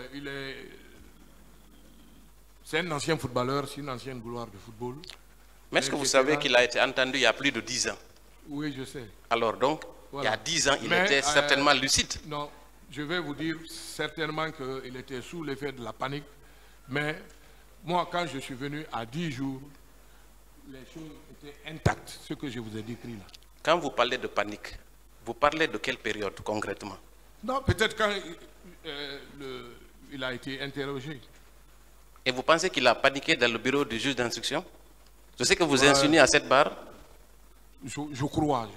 c'est un ancien footballeur, c'est une ancienne gloire de football. Mais est-ce que vous savez qu'il a été entendu il y a plus de 10 ans? Oui, je sais. Alors donc, voilà. Il y a 10 ans, il était certainement lucide. Non, je vais vous dire certainement qu'il était sous l'effet de la panique. Mais moi, quand je suis venu à 10 jours, les choses étaient intactes, ce que je vous ai décrit là. Quand vous parlez de panique, vous parlez de quelle période concrètement? Non, peut-être quand il a été interrogé. Et vous pensez qu'il a paniqué dans le bureau du juge d'instruction? Je sais que vous insinuez à cette barre. Je crois.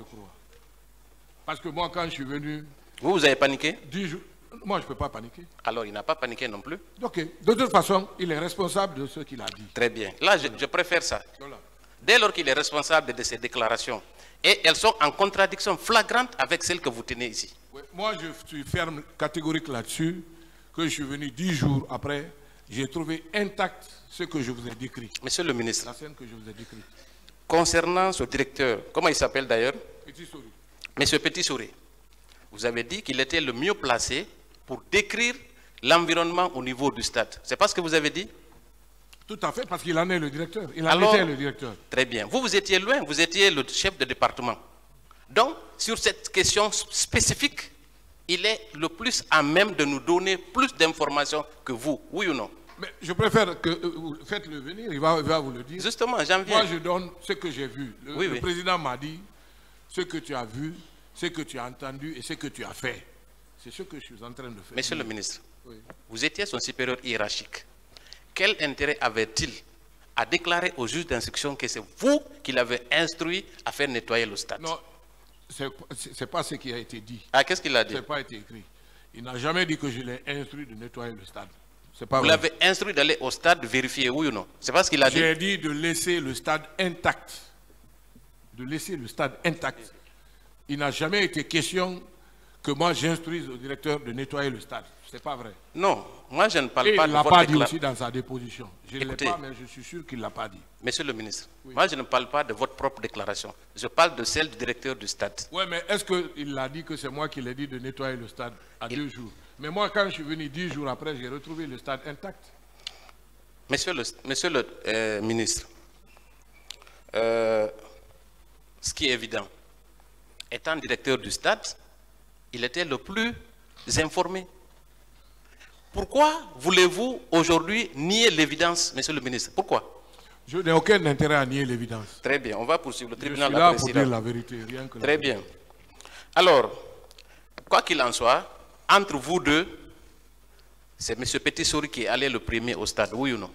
Parce que moi, quand je suis venu... Vous avez paniqué? 10 jours. Moi, je ne peux pas paniquer. Alors, il n'a pas paniqué non plus? Ok. De toute façon, il est responsable de ce qu'il a dit. Très bien. Là, je préfère ça. Voilà. Dès lors qu'il est responsable de ces déclarations, et elles sont en contradiction flagrante avec celles que vous tenez ici. Oui. Moi, je suis ferme, catégorique là-dessus, que je suis venu 10 jours après, j'ai trouvé intact ce que je vous ai décrit. Monsieur le ministre, la scène que je vous ai décrite. Concernant ce directeur, comment il s'appelle d'ailleurs? Petit Souris. Monsieur Petit Souris, vous avez dit qu'il était le mieux placé pour décrire l'environnement au niveau du stade. C'est pas ce que vous avez dit? Tout à fait, parce qu'il en est le directeur. Il en Alors, était le directeur. Très bien. Vous étiez loin, vous étiez le chef de département. Donc, sur cette question spécifique, il est le plus à même de nous donner plus d'informations que vous, oui ou non? Mais je préfère que vous faites-le venir, il va vous le dire. Justement, j'en viens. Moi, je donne ce que j'ai vu. Le président m'a dit ce que tu as vu, ce que tu as entendu et ce que tu as fait. C'est ce que je suis en train de faire. Monsieur le ministre, oui. Vous étiez son supérieur hiérarchique. Quel intérêt avait-il à déclarer au juge d'instruction que c'est vous qui l'avez instruit à faire nettoyer le stade? Non, ce n'est pas ce qui a été dit. Ah, qu'est-ce qu'il a dit? Ce n'est pas été écrit. Il n'a jamais dit que je l'ai instruit de nettoyer le stade. Pas vous l'avez instruit d'aller au stade vérifier, oui ou non? C'est pas ce qu'il a dit? J'ai dit de laisser le stade intact. De laisser le stade intact. Il n'a jamais été question que moi j'instruise au directeur de nettoyer le stade. Ce n'est pas vrai. Non, moi je ne parle pas de votre déclaration. Il ne l'a pas dit aussi dans sa déposition. Je ne l'ai Écoutez, pas, mais je suis sûr qu'il ne l'a pas dit. Monsieur le ministre, oui. Moi je ne parle pas de votre propre déclaration. Je parle de celle du directeur du stade. Oui, mais est-ce qu'il a dit que c'est moi qui l'ai dit de nettoyer le stade à 2 jours? Mais moi, quand je suis venu 10 jours après, j'ai retrouvé le stade intact. Monsieur le ministre, ce qui est évident, étant directeur du stade, il était le plus informé. Pourquoi voulez-vous aujourd'hui nier l'évidence, monsieur le ministre? Pourquoi? Je n'ai aucun intérêt à nier l'évidance. Très bien, on va poursuivre. Le tribunal je suis là pour dire la vérité, rien que la Très bien. Alors, quoi qu'il en soit, entre vous deux, c'est M. Petit Souri qui est allé le premier au stade, oui ou non?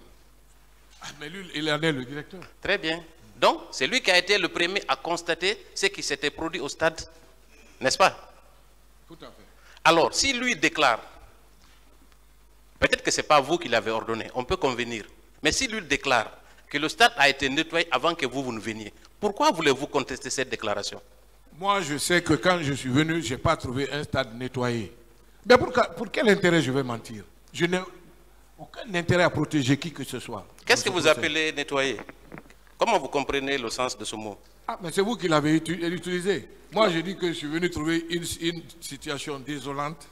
Ah, mais lui, il en est le directeur. Très bien. Donc, c'est lui qui a été le premier à constater ce qui s'était produit au stade, n'est-ce pas? Tout à fait. Alors, si lui déclare, peut-être que ce n'est pas vous qui l'avez ordonné, on peut convenir, mais si lui déclare que le stade a été nettoyé avant que vous ne veniez, pourquoi voulez-vous contester cette déclaration? Moi, je sais que quand je suis venu, je n'ai pas trouvé un stade nettoyé. Mais pour quel intérêt je vais mentir? Je n'ai aucun intérêt à protéger qui que ce soit. Qu'est-ce que vous appelez nettoyer? Comment vous comprenez le sens de ce mot? Ah, mais c'est vous qui l'avez utilisé. Moi, je dis que je suis venu trouver une situation désolante.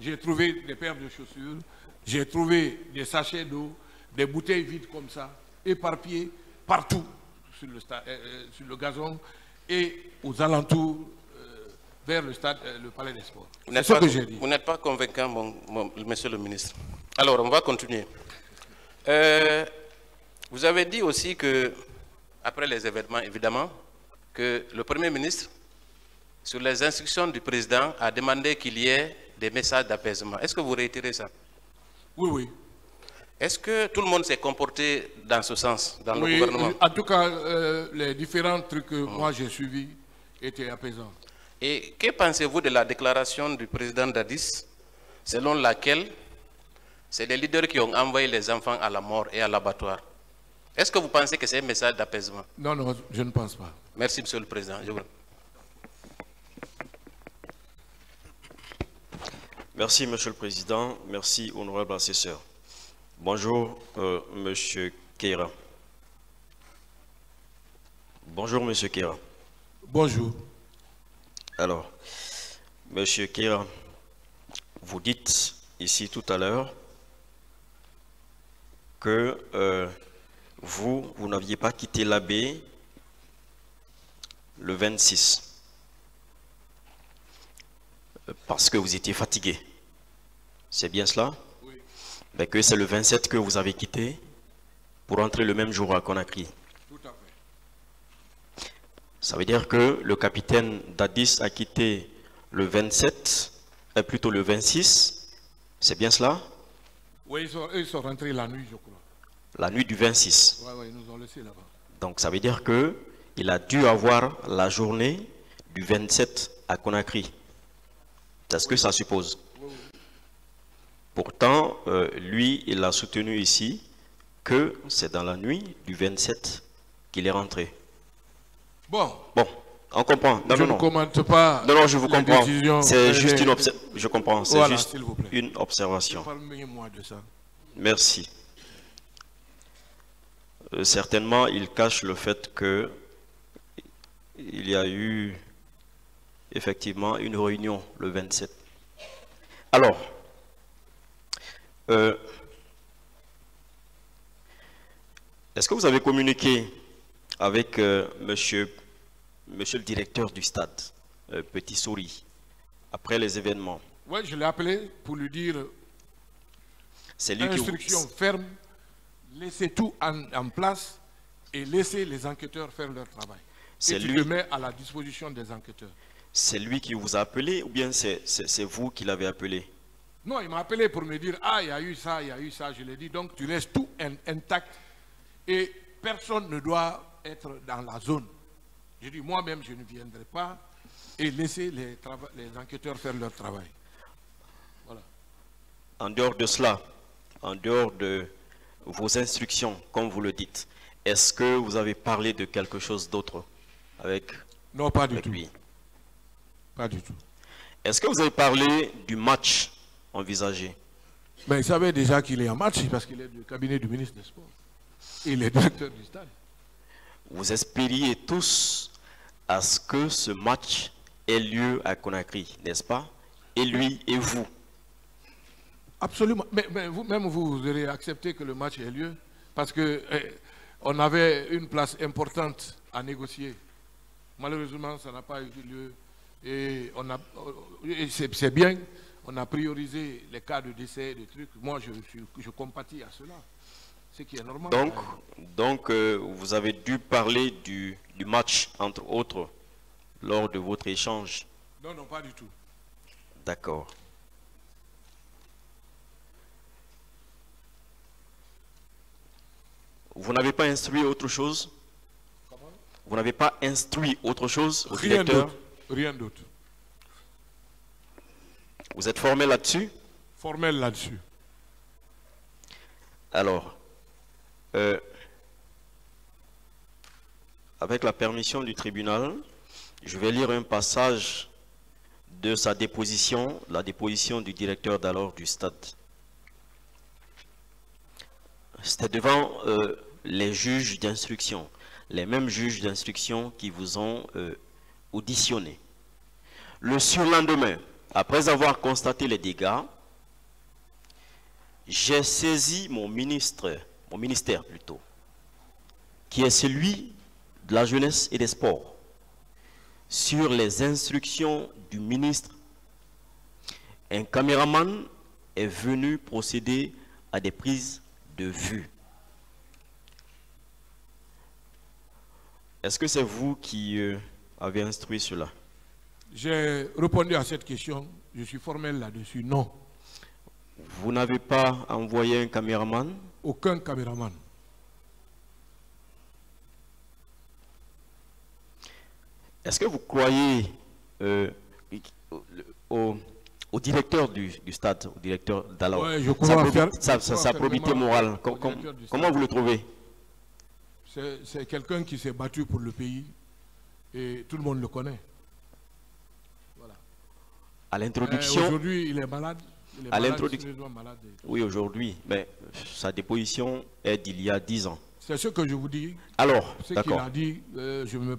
J'ai trouvé des paires de chaussures, j'ai trouvé des sachets d'eau, des bouteilles vides comme ça, éparpillées partout sur le gazon et aux alentours vers le stade, le palais des sports. C'est ce que j'ai dit. Vous n'êtes pas convaincant, monsieur le ministre. Alors, on va continuer. Vous avez dit aussi que, après les événements, évidemment, que le Premier ministre, sur les instructions du président, a demandé qu'il y ait des messages d'apaisement. Est-ce que vous réitérez ça? Oui, oui. Est-ce que tout le monde s'est comporté dans ce sens, dans le Oui, gouvernement? en tout cas, les différents trucs que moi j'ai suivis étaient apaisants. Et que pensez-vous de la déclaration du président Dadis, selon laquelle c'est les leaders qui ont envoyé les enfants à la mort et à l'abattoir? Est-ce que vous pensez que c'est un message d'apaisement? Non, non, je ne pense pas. Merci, monsieur le président. Merci, monsieur le président. Merci, honorable assesseur. Bonjour, monsieur Keira. Bonjour, monsieur Keira. Bonjour. Alors, monsieur Keira, vous dites ici tout à l'heure que vous n'aviez pas quitté la baie le 26 parce que vous étiez fatigué. C'est bien cela? Oui. Mais que c'est le 27 que vous avez quitté pour entrer le même jour à Conakry. Tout à fait. Ça veut dire que le capitaine Dadis a quitté le 27, plutôt le 26. C'est bien cela? Oui, ils sont rentrés la nuit, je crois. La nuit du 26. Oui, ils nous ont laissés là-bas. Donc ça veut dire que il a dû avoir la journée du 27 à Conakry. C'est ce que ça suppose. Oui, oui. Pourtant, lui, il a soutenu ici que c'est dans la nuit du 27 qu'il est rentré. Bon, on comprend. Non, je non, ne commente pas. Non, je vous les comprends. décisions, C'est juste une observation. Je comprends. C'est Voilà, juste s'il vous plaît. une observation. Parlez-moi de ça. Merci. Certainement, il cache le fait que il y a eu effectivement une réunion le 27. Alors, est-ce que vous avez communiqué avec monsieur le directeur du stade, Petit Souri, après les événements? Oui, je l'ai appelé pour lui dire C'est lui qui instruction ferme, laissez tout en place et laissez les enquêteurs faire leur travail. C'est et tu lui. te mets à la disposition des enquêteurs. C'est lui qui vous a appelé ou bien c'est vous qui l'avez appelé? Non, il m'a appelé pour me dire, ah, il y a eu ça, il y a eu ça. Je lui ai dit, donc tu laisses tout intact et personne ne doit être dans la zone. J'ai dit, moi-même, je ne viendrai pas et laisser les enquêteurs faire leur travail. Voilà. En dehors de cela, en dehors de vos instructions, comme vous le dites, est-ce que vous avez parlé de quelque chose d'autre avec Non, pas du tout. lui? Pas du tout. Est-ce que vous avez parlé du match envisagé? Mais il savait déjà qu'il est en match parce qu'il est du cabinet du ministre des Sports. Il est directeur du stade. Vous espériez tous à ce que ce match ait lieu à Conakry, n'est-ce pas? Et lui et vous? Absolument. Mais vous-même, vous aurez accepté que le match ait lieu parce que on avait une place importante à négocier. Malheureusement, ça n'a pas eu lieu. Et c'est bien, on a priorisé les cas de décès, des trucs. Moi, je compatis à cela. Ce qui est normal. Donc vous avez dû parler du match, entre autres, lors de votre échange? Non, non, pas du tout. D'accord. Vous n'avez pas instruit autre chose? Vous n'avez pas instruit autre chose au Rien directeur? d'autre. Rien d'autre. Vous êtes formel là-dessus? Formel là-dessus. Alors, avec la permission du tribunal, je vais lire un passage de sa déposition, la déposition du directeur d'alors du stade. C'était devant les juges d'instruction, les mêmes juges d'instruction qui vous ont auditionné. Le surlendemain, après avoir constaté les dégâts, j'ai saisi mon ministère plutôt, qui est celui de la jeunesse et des sports, sur les instructions du ministre. Un caméraman est venu procéder à des prises de vue. Est-ce que c'est vous qui avez instruit cela? J'ai répondu à cette question. Je suis formel là-dessus. Non. Vous n'avez pas envoyé un caméraman? Aucun caméraman. Est-ce que vous croyez au directeur du stade, au directeur d'alors, Ouais, je crois sa probité morale, comment vous le trouvez? C'est quelqu'un qui s'est battu pour le pays et tout le monde le connaît. Voilà. À l'introduction. Aujourd'hui, il est malade. À l'introduction. Oui, aujourd'hui, mais sa déposition est d'il y a 10 ans. C'est ce que je vous dis. Alors, ce qu'il a dit, je me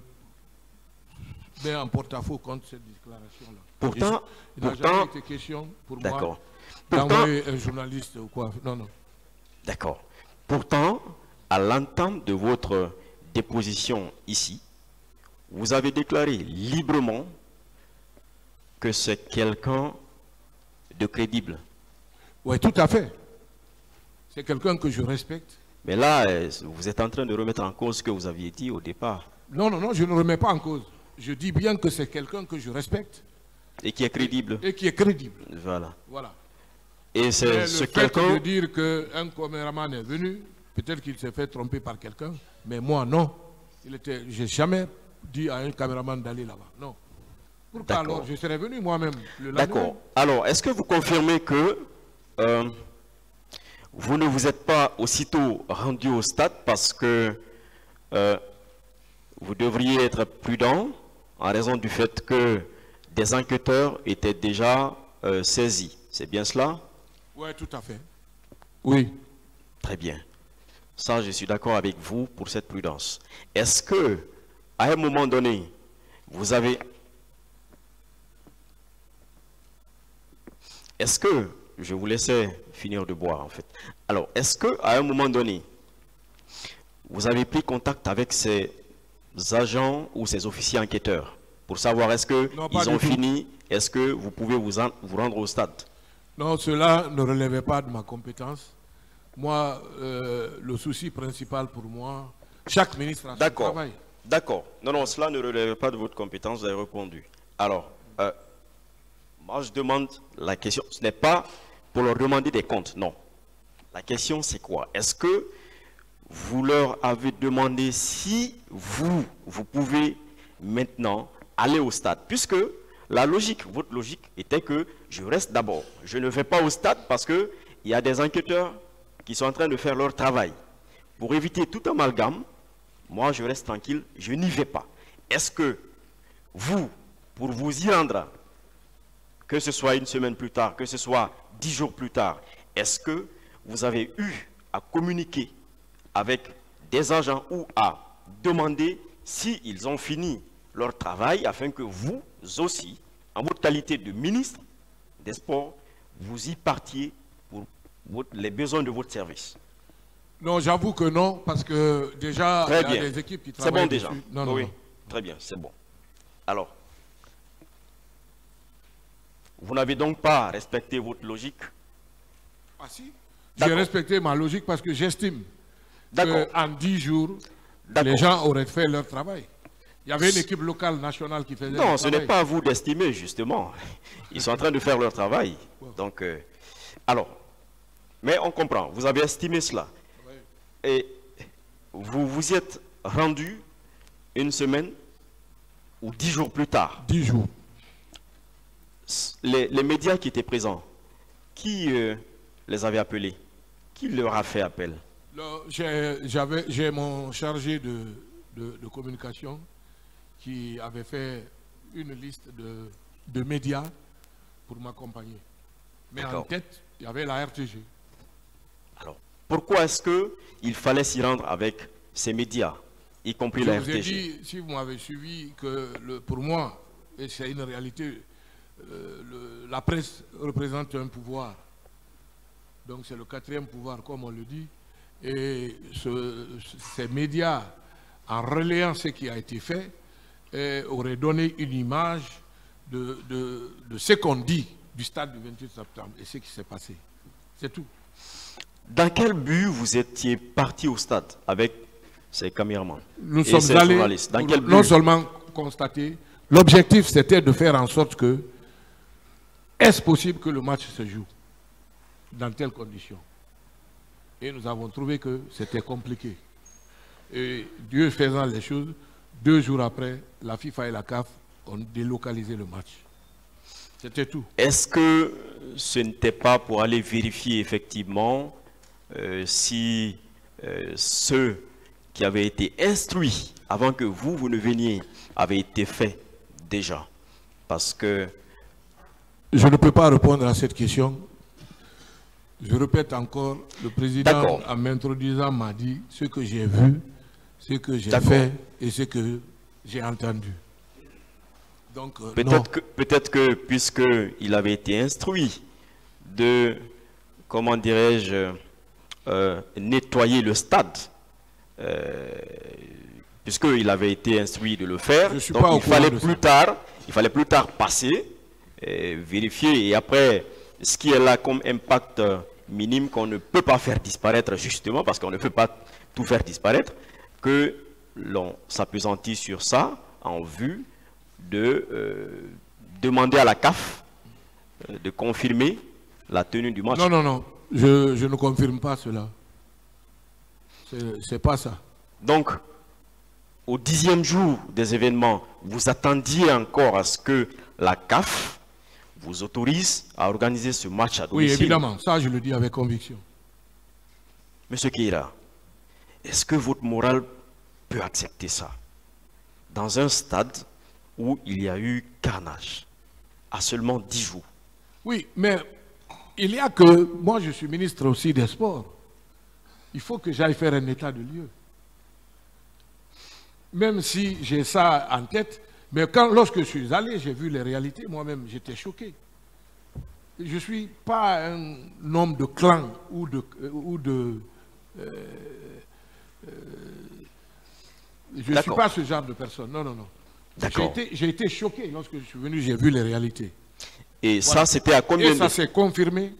mets en porte-à-faux contre cette déclaration-là. Pourtant, il n'a jamais été question pour moi d'envoyer un journaliste ou quoi. Non, non. D'accord. Pourtant, à l'entame de votre déposition ici, vous avez déclaré librement que c'est quelqu'un de crédible. Oui, tout à fait. C'est quelqu'un que je respecte. Mais là, vous êtes en train de remettre en cause ce que vous aviez dit au départ. Non, non, non, je ne remets pas en cause. Je dis bien que c'est quelqu'un que je respecte. Et qui est crédible. Et qui est crédible. Voilà. Voilà. Et c'est ce quelqu'un... quelqu'un... de dire qu'un caméraman est venu, peut-être qu'il s'est fait tromper par quelqu'un, mais moi, non. Je n'ai jamais dit à un caméraman d'aller là-bas. Non. Pourquoi alors je serais venu moi-même le lendemain. D'accord. Alors, est-ce que vous confirmez que vous ne vous êtes pas aussitôt rendu au stade parce que vous devriez être prudent en raison du fait que des enquêteurs étaient déjà saisis? C'est bien cela? Oui, tout à fait. Oui. Très bien. Ça, je suis d'accord avec vous pour cette prudence. Est-ce que, à un moment donné, vous avez... Est-ce que, je vous laissais finir de boire en fait. Alors, est-ce que, à un moment donné, vous avez pris contact avec ces agents ou ces officiers enquêteurs pour savoir est-ce qu'ils ont fini, est-ce que vous pouvez vous rendre au stade? Non, cela ne relevait pas de ma compétence. Moi, le souci principal pour moi, chaque ministre a son travail. D'accord. Non, non, cela ne relève pas de votre compétence, vous avez répondu. Alors, moi je demande la question, ce n'est pas pour leur demander des comptes, non. La question c'est quoi? Est-ce que vous leur avez demandé si vous pouvez maintenant aller au stade? Puisque la logique, votre logique était que je reste d'abord. Je ne vais pas au stade parce qu'il y a des enquêteurs qui sont en train de faire leur travail. Pour éviter tout amalgame, moi je reste tranquille, je n'y vais pas. Est-ce que vous, pour vous y rendre, que ce soit une semaine plus tard, que ce soit 10 jours plus tard, est-ce que vous avez eu à communiquer avec des agents ou à demander s'ils ont fini leur travail afin que vous aussi, en votre qualité de ministre des Sports, vous y partiez pour les besoins de votre service? Non, j'avoue que non, parce que déjà, il y a des équipes qui travaillent. C'est bon déjà. Non, oui, non. Très bien, c'est bon. Alors, vous n'avez donc pas respecté votre logique? Ah si, j'ai respecté ma logique parce que j'estime qu'en 10 jours, les gens auraient fait leur travail. Il y avait une équipe locale, nationale qui faisait leur travail. Non, ce n'est pas à vous d'estimer, justement. Ils sont en train de faire leur travail. Donc, alors, mais on comprend, vous avez estimé cela. Oui. Et vous vous y êtes rendu une semaine ou 10 jours plus tard. 10 jours. Les médias qui étaient présents, qui les avait appelés? Qui leur a fait appel? J'ai mon chargé de communication qui avait fait une liste de médias pour m'accompagner. Mais en tête, il y avait la RTG. Alors, pourquoi est-ce qu'il fallait s'y rendre avec ces médias, y compris la RTG? Je vous ai dit, si vous m'avez suivi, que pour moi, et c'est une réalité, la presse représente un pouvoir. Donc c'est le 4e pouvoir, comme on le dit. Et ces médias, en relayant ce qui a été fait, auraient donné une image de ce qu'on dit du stade du 28 septembre et ce qui s'est passé. C'est tout. Dans quel but vous étiez parti au stade avec ces caméramans? Nous sommes allés dans quel but? Non seulement constater, l'objectif c'était de faire en sorte que, est-ce possible que le match se joue dans telles conditions? Et nous avons trouvé que c'était compliqué. Et Dieu faisant les choses, 2 jours après, la FIFA et la CAF ont délocalisé le match. C'était tout. Est-ce que ce n'était pas pour aller vérifier effectivement si ceux qui avaient été instruits avant que vous ne veniez avaient été faits déjà? Parce que... Je ne peux pas répondre à cette question. Je répète encore, le président, en m'introduisant, m'a dit ce que j'ai vu, ce que j'ai fait et ce que j'ai entendu. Donc, peut-être que puisqu'il avait été instruit de, comment dirais-je, nettoyer le stade, puisqu'il avait été instruit de le faire, donc il fallait plus tard passer, vérifier, et après, ce qui est là comme impact minime qu'on ne peut pas faire disparaître, justement, parce qu'on ne peut pas tout faire disparaître, que l'on s'appesantit sur ça en vue de demander à la CAF de confirmer la tenue du match. Non, je ne confirme pas cela. C'est pas ça. Donc, au 10e jour des événements, vous attendiez encore à ce que la CAF vous autorise à organiser ce match à domicile? Oui, évidemment, ça je le dis avec conviction. Monsieur Keïra, est-ce que votre morale peut accepter ça? Dans un stade où il y a eu carnage, à seulement 10 jours. Oui, mais il y a que, moi je suis ministre aussi des Sports, il faut que j'aille faire un état de lieu. Même si j'ai ça en tête, mais lorsque je suis allé, j'ai vu les réalités, moi-même j'étais choqué. Je ne suis pas un homme de clan je ne suis pas ce genre de personne, non. J'ai été choqué lorsque je suis venu, j'ai vu les réalités. Et voilà. Ça, c'était à combien de... Et ça s'est confirmé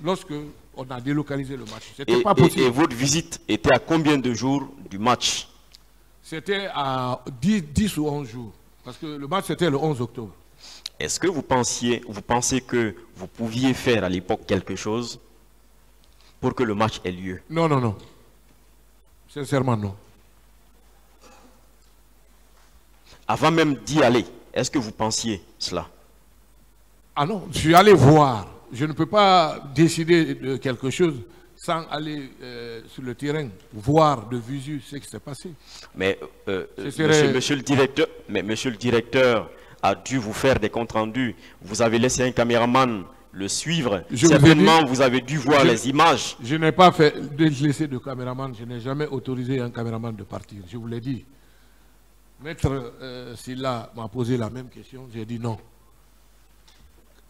lorsque on a délocalisé le match. C'était pas possible. Et votre visite était à combien de jours du match? C'était à 10 ou 11 jours. Parce que le match, c'était le 11 octobre. Est-ce que vous pensez que vous pouviez faire à l'époque quelque chose pour que le match ait lieu? Non. Sincèrement, non. Avant même d'y aller, est-ce que vous pensiez cela? Ah non, je suis allé voir. Je ne peux pas décider de quelque chose sans aller sur le terrain, voir de visu ce qui s'est passé. Mais monsieur le directeur a dû vous faire des comptes rendus. Vous avez laissé un caméraman le suivre. Certainement, vous avez dû voir les images. Je n'ai pas laissé de caméraman. Je n'ai jamais autorisé un caméraman de partir. Je vous l'ai dit. Maître Silla m'a posé la même question. J'ai dit non.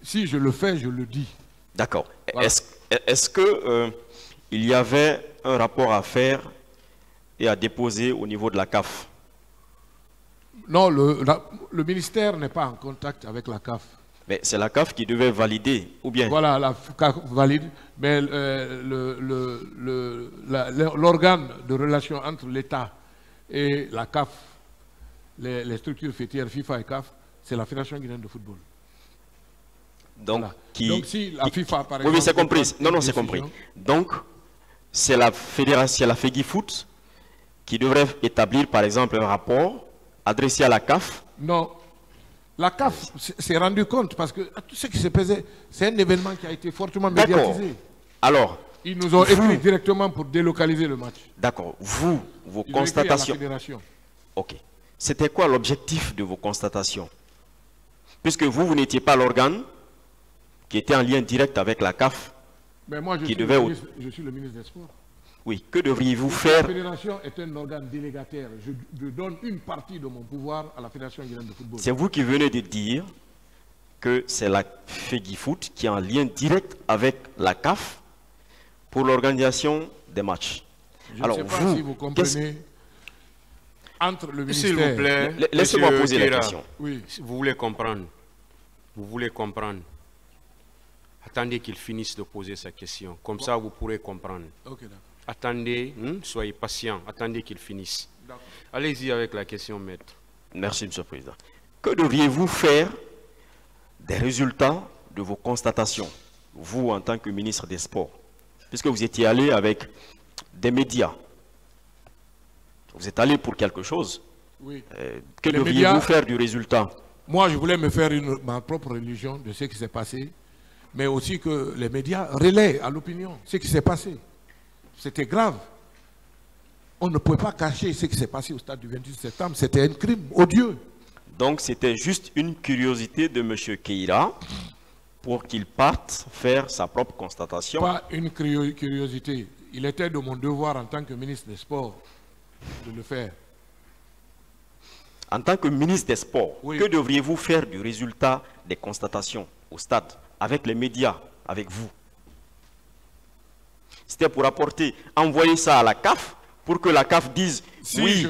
Si je le fais, je le dis. D'accord. Voilà. Est-ce que il y avait un rapport à faire et à déposer au niveau de la CAF? Non, le ministère n'est pas en contact avec la CAF. Mais c'est la CAF qui devait valider, ou bien? Voilà, la CAF valide, mais l'organe de relation entre l'État et la CAF, les structures fêtières FIFA et CAF, c'est la Fédération guinéenne de football. Donc, voilà. Donc si la FIFA, par exemple... Oui, c'est compris. Non, c'est compris. Donc, c'est la fédération, c'est la FEGIFOOT qui devrait établir, par exemple, un rapport adressé à la CAF. Non. La CAF s'est rendu compte parce que tout ce qui s'est passé, c'est un événement qui a été fortement médiatisé. Alors, ils nous ont écrit directement pour délocaliser le match. D'accord. Vos Ils constatations. ont écrit à la fédération. Ok. C'était quoi l'objectif de vos constatations? Puisque vous n'étiez pas l'organe qui était en lien direct avec la CAF. Mais moi, je suis le ministre des Sports. Oui, que devriez-vous La faire? fédération est un organe délégataire. Je donne une partie de mon pouvoir à la fédération guinéenne de football. C'est vous qui venez de dire que c'est la FEGIFOOT qui est en lien direct avec la CAF pour l'organisation des matchs. Je ne sais pas si vous comprenez. Entre le ministère... S'il vous plaît, laissez-moi poser la Keira, question. Oui. Si vous voulez comprendre. Vous voulez comprendre. Attendez qu'il finisse de poser sa question. Comme ça, vous pourrez comprendre. Ok, d'accord. Attendez, soyez patient. Attendez qu'il finisse. Allez-y avec la question, maître. Merci, Monsieur le Président. Que devriez-vous faire des résultats de vos constatations, vous en tant que ministre des Sports, puisque vous étiez allé avec des médias? Vous êtes allé pour quelque chose. Oui. Que devriez-vous faire du résultat? Moi, je voulais me faire ma propre religion de ce qui s'est passé, mais aussi que les médias relaient à l'opinion ce qui s'est passé. C'était grave. On ne pouvait pas cacher ce qui s'est passé au stade du 28 septembre. C'était un crime odieux. Donc, c'était juste une curiosité de M. Keira pour qu'il parte faire sa propre constatation. Pas une curiosité. Il était de mon devoir en tant que ministre des Sports de le faire. En tant que ministre des Sports, oui. Que devriez-vous faire du résultat des constatations au stade, avec les médias, avec vous? C'était pour envoyer ça à la CAF, pour que la CAF dise oui,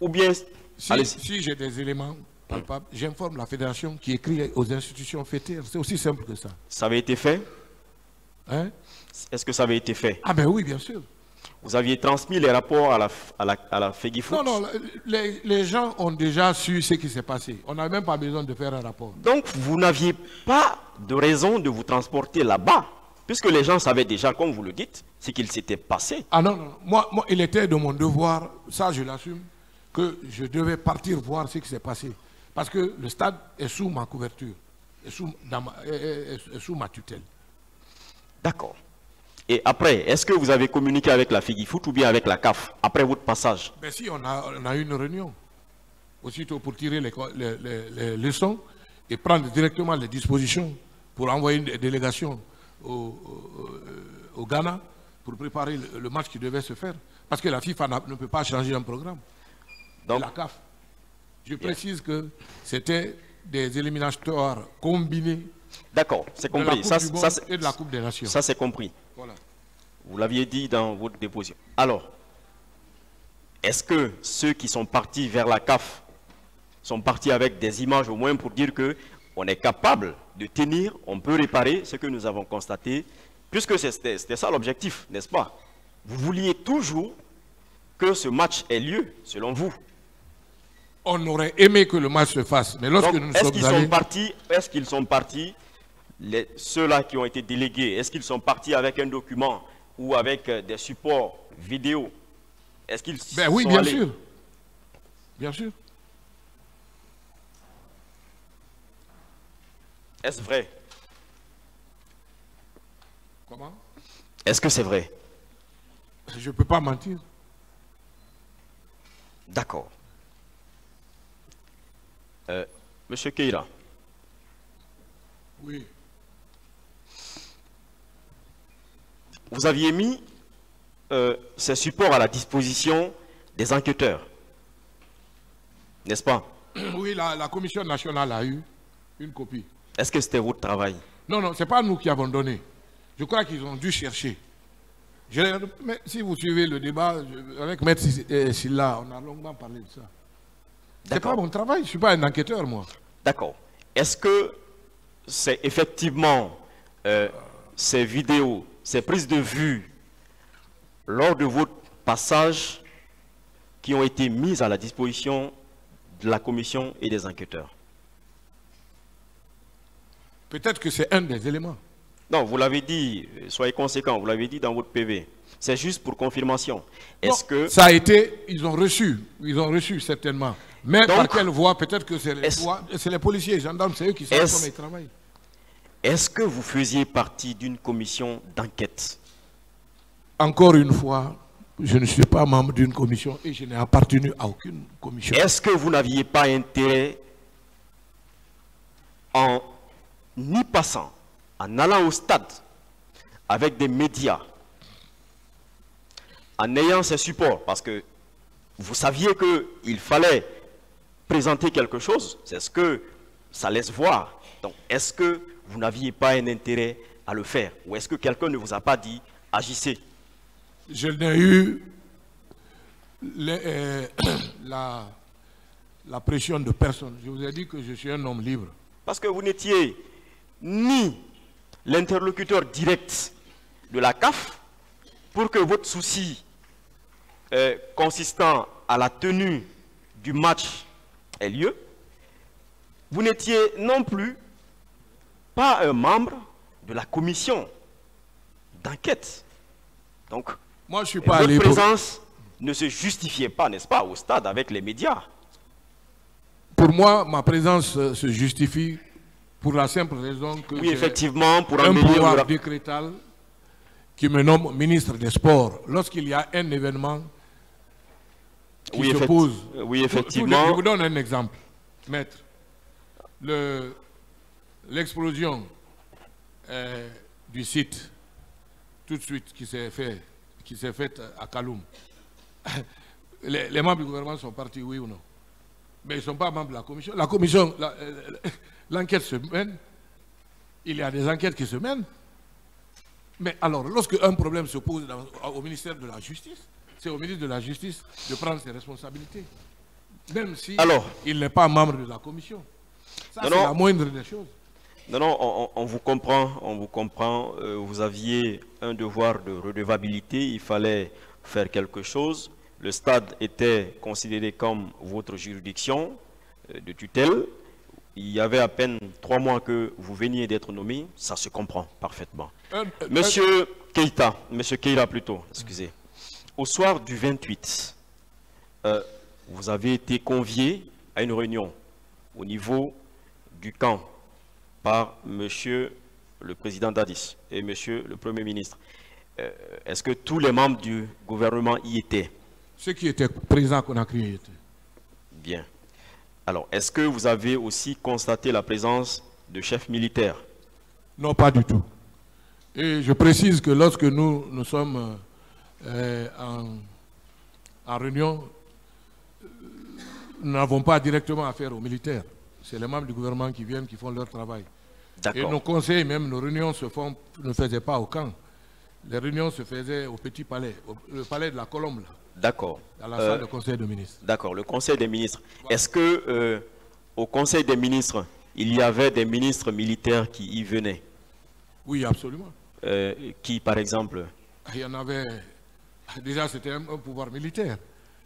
ou bien... Si j'ai des éléments palpables, j'informe la fédération qui écrit aux institutions fêtées. C'est aussi simple que ça. Ça avait été fait? Hein? Est-ce que ça avait été fait? Ah ben oui, bien sûr. Vous aviez transmis les rapports à la FEGIFOOT? Non, les gens ont déjà su ce qui s'est passé. On n'a même pas besoin de faire un rapport. Donc, vous n'aviez pas de raison de vous transporter là-bas, puisque les gens savaient déjà, comme vous le dites, ce qu'il s'était passé. Ah non, non. Moi, il était de mon devoir, ça je l'assume, que je devais partir voir ce qui s'est passé. Parce que le stade est sous ma couverture, est sous ma tutelle. D'accord. Et après, est-ce que vous avez communiqué avec la FEGIFOOT ou bien avec la CAF, après votre passage? Ben si, on a eu une réunion, aussitôt pour tirer les leçons et prendre directement les dispositions pour envoyer une délégation au Ghana pour préparer le match qui devait se faire. Parce que la FIFA ne peut pas changer un programme. Donc, la CAF. Je précise que c'était des éliminatoires combinés. D'accord, c'est compris. Et de la Coupe des Nations. Ça, c'est compris. Voilà. Vous l'aviez dit dans votre déposition. Alors, est-ce que ceux qui sont partis vers la CAF sont partis avec des images au moins pour dire qu'on est capable de tenir, on peut réparer ce que nous avons constaté, puisque c'était ça l'objectif, n'est-ce pas? Vous vouliez toujours que ce match ait lieu, selon vous. On aurait aimé que le match se fasse, mais lorsque nous sommes allés... Est-ce qu'ils sont partis, ceux-là qui ont été délégués, est-ce qu'ils sont partis avec un document ou avec des supports vidéo? Est-ce qu'ils sont oui, bien allés? sûr. Bien sûr. Est-ce vrai? Comment? Est-ce que c'est vrai? Je ne peux pas mentir. D'accord. Monsieur Keira. Oui. Vous aviez mis ces supports à la disposition des enquêteurs, n'est-ce pas? Oui, la Commission nationale a eu une copie. Est-ce que c'était votre travail? Non, non, ce n'est pas nous qui avons donné. Je crois qu'ils ont dû chercher. Mais si vous suivez le débat avec Maître Silla, on a longuement parlé de ça. C'est pas mon travail, je ne suis pas un enquêteur, moi. D'accord. Est-ce que c'est effectivement ces vidéos, ces prises de vue lors de votre passage qui ont été mises à la disposition de la commission et des enquêteurs? Peut-être que c'est un des éléments. Non, vous l'avez dit, soyez conséquents, vous l'avez dit dans votre PV. C'est juste pour confirmation. Est-ce que... Ça a été, ils ont reçu certainement. Mais Donc, par quelle voie? Peut-être que c'est les policiers, les gendarmes, c'est eux qui savent comment ils travaillent. Est-ce que vous faisiez partie d'une commission d'enquête? Encore une fois, je ne suis pas membre d'une commission et je n'ai appartenu à aucune commission. Est-ce que vous n'aviez pas intérêt en y passant, en allant au stade avec des médias, en ayant ces supports, parce que vous saviez qu'il fallait présenter quelque chose, c'est ce que ça laisse voir. Donc, est-ce que vous n'aviez pas un intérêt à le faire? Ou est-ce que quelqu'un ne vous a pas dit, agissez? Je n'ai eu la pression de personne. Je vous ai dit que je suis un homme libre. Parce que vous n'étiez ni l'interlocuteur direct de la CAF pour que votre souci consistant à la tenue du match ait lieu. Vous n'étiez non plus pas un membre de la commission d'enquête. Donc, moi, je suis pas votre allé présence ne se justifiait pas, n'est-ce pas, au stade avec les médias. Pour moi, ma présence se justifie pour la simple raison que oui, effectivement, pour un embellir pouvoir décrétal qui me nomme ministre des Sports. Lorsqu'il y a un événement qui se pose... Oui, effectivement. Je vous donne un exemple, maître. L'explosion du site, tout de suite, qui s'est faite à Kaloum. Les membres du gouvernement sont partis, oui ou non? Mais ils ne sont pas membres de la commission. La commission, l'enquête se mène. Il y a des enquêtes qui se mènent. Mais alors, lorsque un problème se pose au ministère de la Justice, c'est au ministre de la Justice de prendre ses responsabilités. Même si il n'est pas membre de la commission. Ça, c'est la moindre des choses. Non, non, on vous comprend, on vous comprend. Vous aviez un devoir de redevabilité, il fallait faire quelque chose. Le stade était considéré comme votre juridiction de tutelle. Il y avait à peine 3 mois que vous veniez d'être nommé, ça se comprend parfaitement. Monsieur Keïta plutôt, excusez. Au soir du 28, vous avez été convié à une réunion au niveau du camp par monsieur le président Dadis et monsieur le premier ministre. Est-ce que tous les membres du gouvernement y étaient? Ceux qui étaient présents à Conakry y étaient. Bien. Alors, est-ce que vous avez aussi constaté la présence de chefs militaires? Non, pas du tout. Et je précise que lorsque nous sommes en réunion, nous n'avons pas directement affaire aux militaires. C'est les membres du gouvernement qui viennent, qui font leur travail. Et nos conseils, même nos réunions ne faisaient pas au camp. Les réunions se faisaient au Petit Palais, le palais de la Colombe. D'accord. Dans la salle du Conseil des ministres. D'accord, le Conseil des ministres. Voilà. Est-ce que au Conseil des ministres, il y avait des ministres militaires qui y venaient? Oui, absolument. Qui, par exemple? Il y en avait... Déjà, c'était un pouvoir militaire.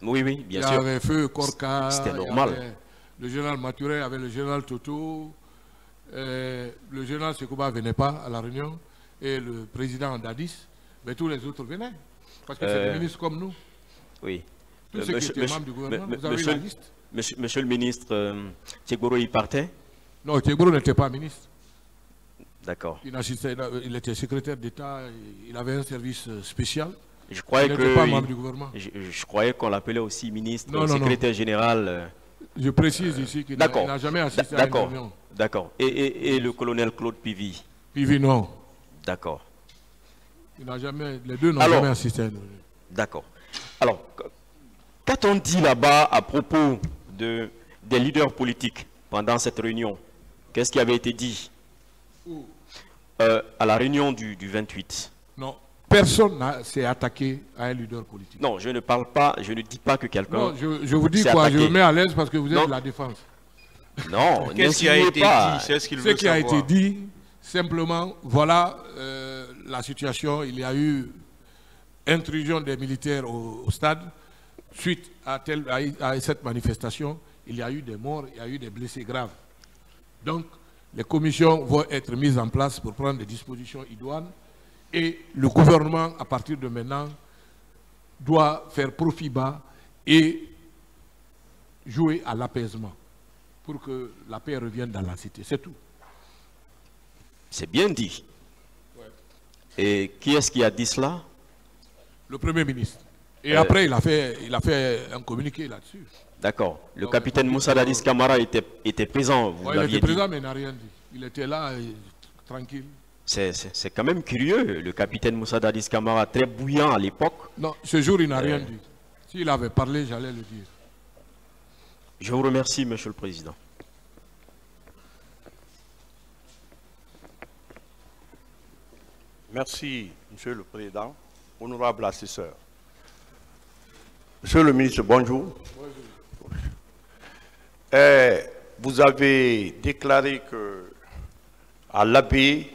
Oui, oui, bien sûr. Il y avait Feu Korka. C'était normal. Le général Maturé avait le général Toto. Le général Sekouba ne venait pas à la réunion. Et le président Dadis. Mais tous les autres venaient. Parce que c'est des ministres comme nous. Oui. Tous ceux qui étaient membres du gouvernement, vous avez la liste. Monsieur le ministre, Tchegboro y partait? Non, Tchegboro n'était pas ministre. D'accord. Il était secrétaire d'État, il avait un service spécial. Je croyais il n'était pas membre du gouvernement. Je croyais qu'on l'appelait aussi ministre, secrétaire général. Je précise ici qu'il n'a jamais assisté à une réunion. D'accord. Et le colonel Claude Pivy? Pivy, non. D'accord. Les deux n'ont jamais assisté à une réunion. D'accord. Alors, qu'a-t-on dit là-bas à propos des leaders politiques pendant cette réunion? Qu'est-ce qui avait été dit à la réunion du 28? Non, personne ne s'est attaqué à un leader politique. Non, je ne parle pas, je ne dis pas que quelqu'un... Non, je vous dis quoi, je me mets à l'aise parce que vous êtes de la défense. Non, qu'est-ce qui a été dit? C'est ce qu'il veut savoir. Ce qui a été dit, simplement, voilà la situation. Il y a eu intrusion des militaires au stade. Suite à cette manifestation, il y a eu des morts, il y a eu des blessés graves. Donc, les commissions vont être mises en place pour prendre des dispositions idoines et le gouvernement, à partir de maintenant, doit faire profit bas et jouer à l'apaisement pour que la paix revienne dans la cité. C'est tout. C'est bien dit. Et qui est-ce qui a dit cela? Le Premier ministre. Et après, il a fait un communiqué là-dessus. D'accord. Le capitaine Moussa Dadis Camara était présent, vous l'aviez dit. Il était présent, mais il n'a rien dit. Il était là, tranquille. C'est quand même curieux, le capitaine Moussa Dadis Camara, très bouillant à l'époque. Non, ce jour, il n'a rien dit. S'il avait parlé, j'allais le dire. Je vous remercie, Monsieur le Président. Merci, Monsieur le Président. Honorable assesseur. Monsieur le ministre, bonjour. Bonjour. Vous avez déclaré que à l'Abbé,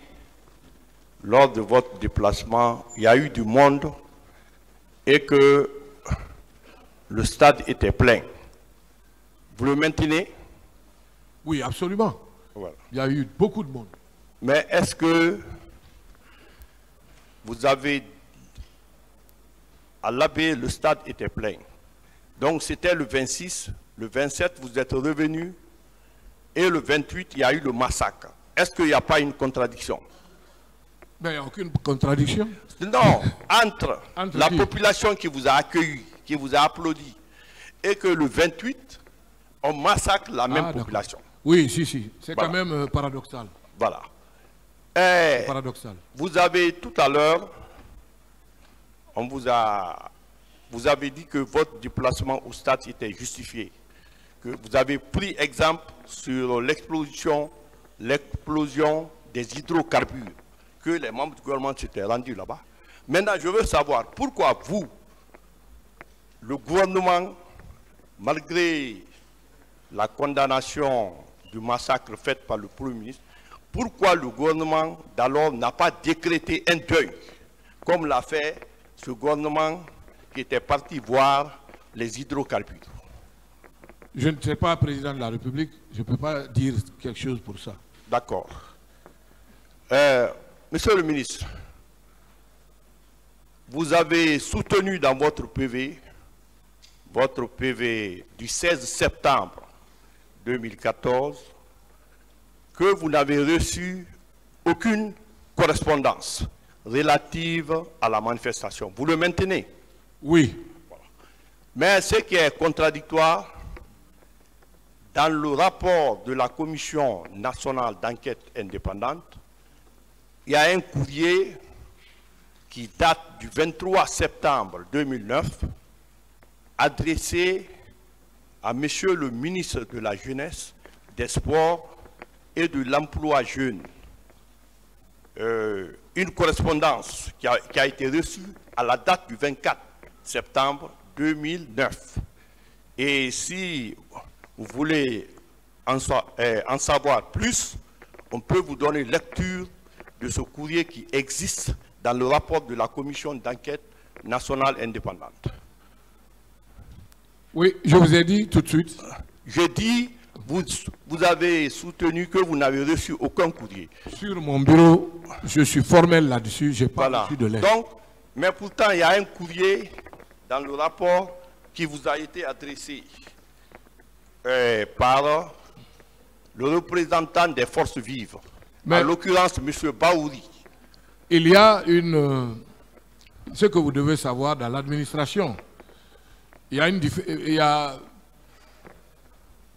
lors de votre déplacement, il y a eu du monde et que le stade était plein. Vous le maintenez? Oui, absolument. Voilà. Il y a eu beaucoup de monde. Mais est-ce que vous avez... À l'Abbé, le stade était plein. Donc c'était le 26, le 27, vous êtes revenu, et le 28, il y a eu le massacre. Est-ce qu'il n'y a pas une contradiction? Mais il n'y a aucune contradiction. Non, entre la qui? population qui vous a accueilli, qui vous a applaudi, et que le 28, on massacre la même population. Oui, si. C'est voilà. Quand même paradoxal. Voilà. C'est paradoxal. Vous avez tout à l'heure, vous avez dit que votre déplacement au stade était justifié, que vous avez pris exemple sur l'explosion des hydrocarbures, que les membres du gouvernement s'étaient rendus là-bas. Maintenant, je veux savoir pourquoi vous, le gouvernement, malgré la condamnation du massacre fait par le Premier ministre, pourquoi le gouvernement d'alors n'a pas décrété un deuil, comme l'a fait ce gouvernement qui était parti voir les hydrocarbures? Je ne suis pas président de la République, je ne peux pas dire quelque chose pour ça. D'accord. Monsieur le ministre, vous avez soutenu dans votre PV du 16 septembre 2014, que vous n'avez reçu aucune correspondance relative à la manifestation. Vous le maintenez? Oui. Mais ce qui est contradictoire, dans le rapport de la Commission nationale d'enquête indépendante, il y a un courrier qui date du 23 septembre 2009, adressé à Monsieur le ministre de la Jeunesse, des Sports et de l'Emploi jeune. Une correspondance qui a été reçue à la date du 24 septembre 2009. Et si vous voulez en savoir plus, on peut vous donner lecture de ce courrier qui existe dans le rapport de la Commission d'enquête nationale indépendante. Oui, je vous ai dit tout de suite. Je dis, vous avez soutenu que vous n'avez reçu aucun courrier. Sur mon bureau, je suis formel là-dessus, je n'ai pas reçu de lettre. Donc, mais pourtant, il y a un courrier dans le rapport qui vous a été adressé par le représentant des forces vives, en l'occurrence M. Baouri. Il y a ce que vous devez savoir dans l'administration. Il y a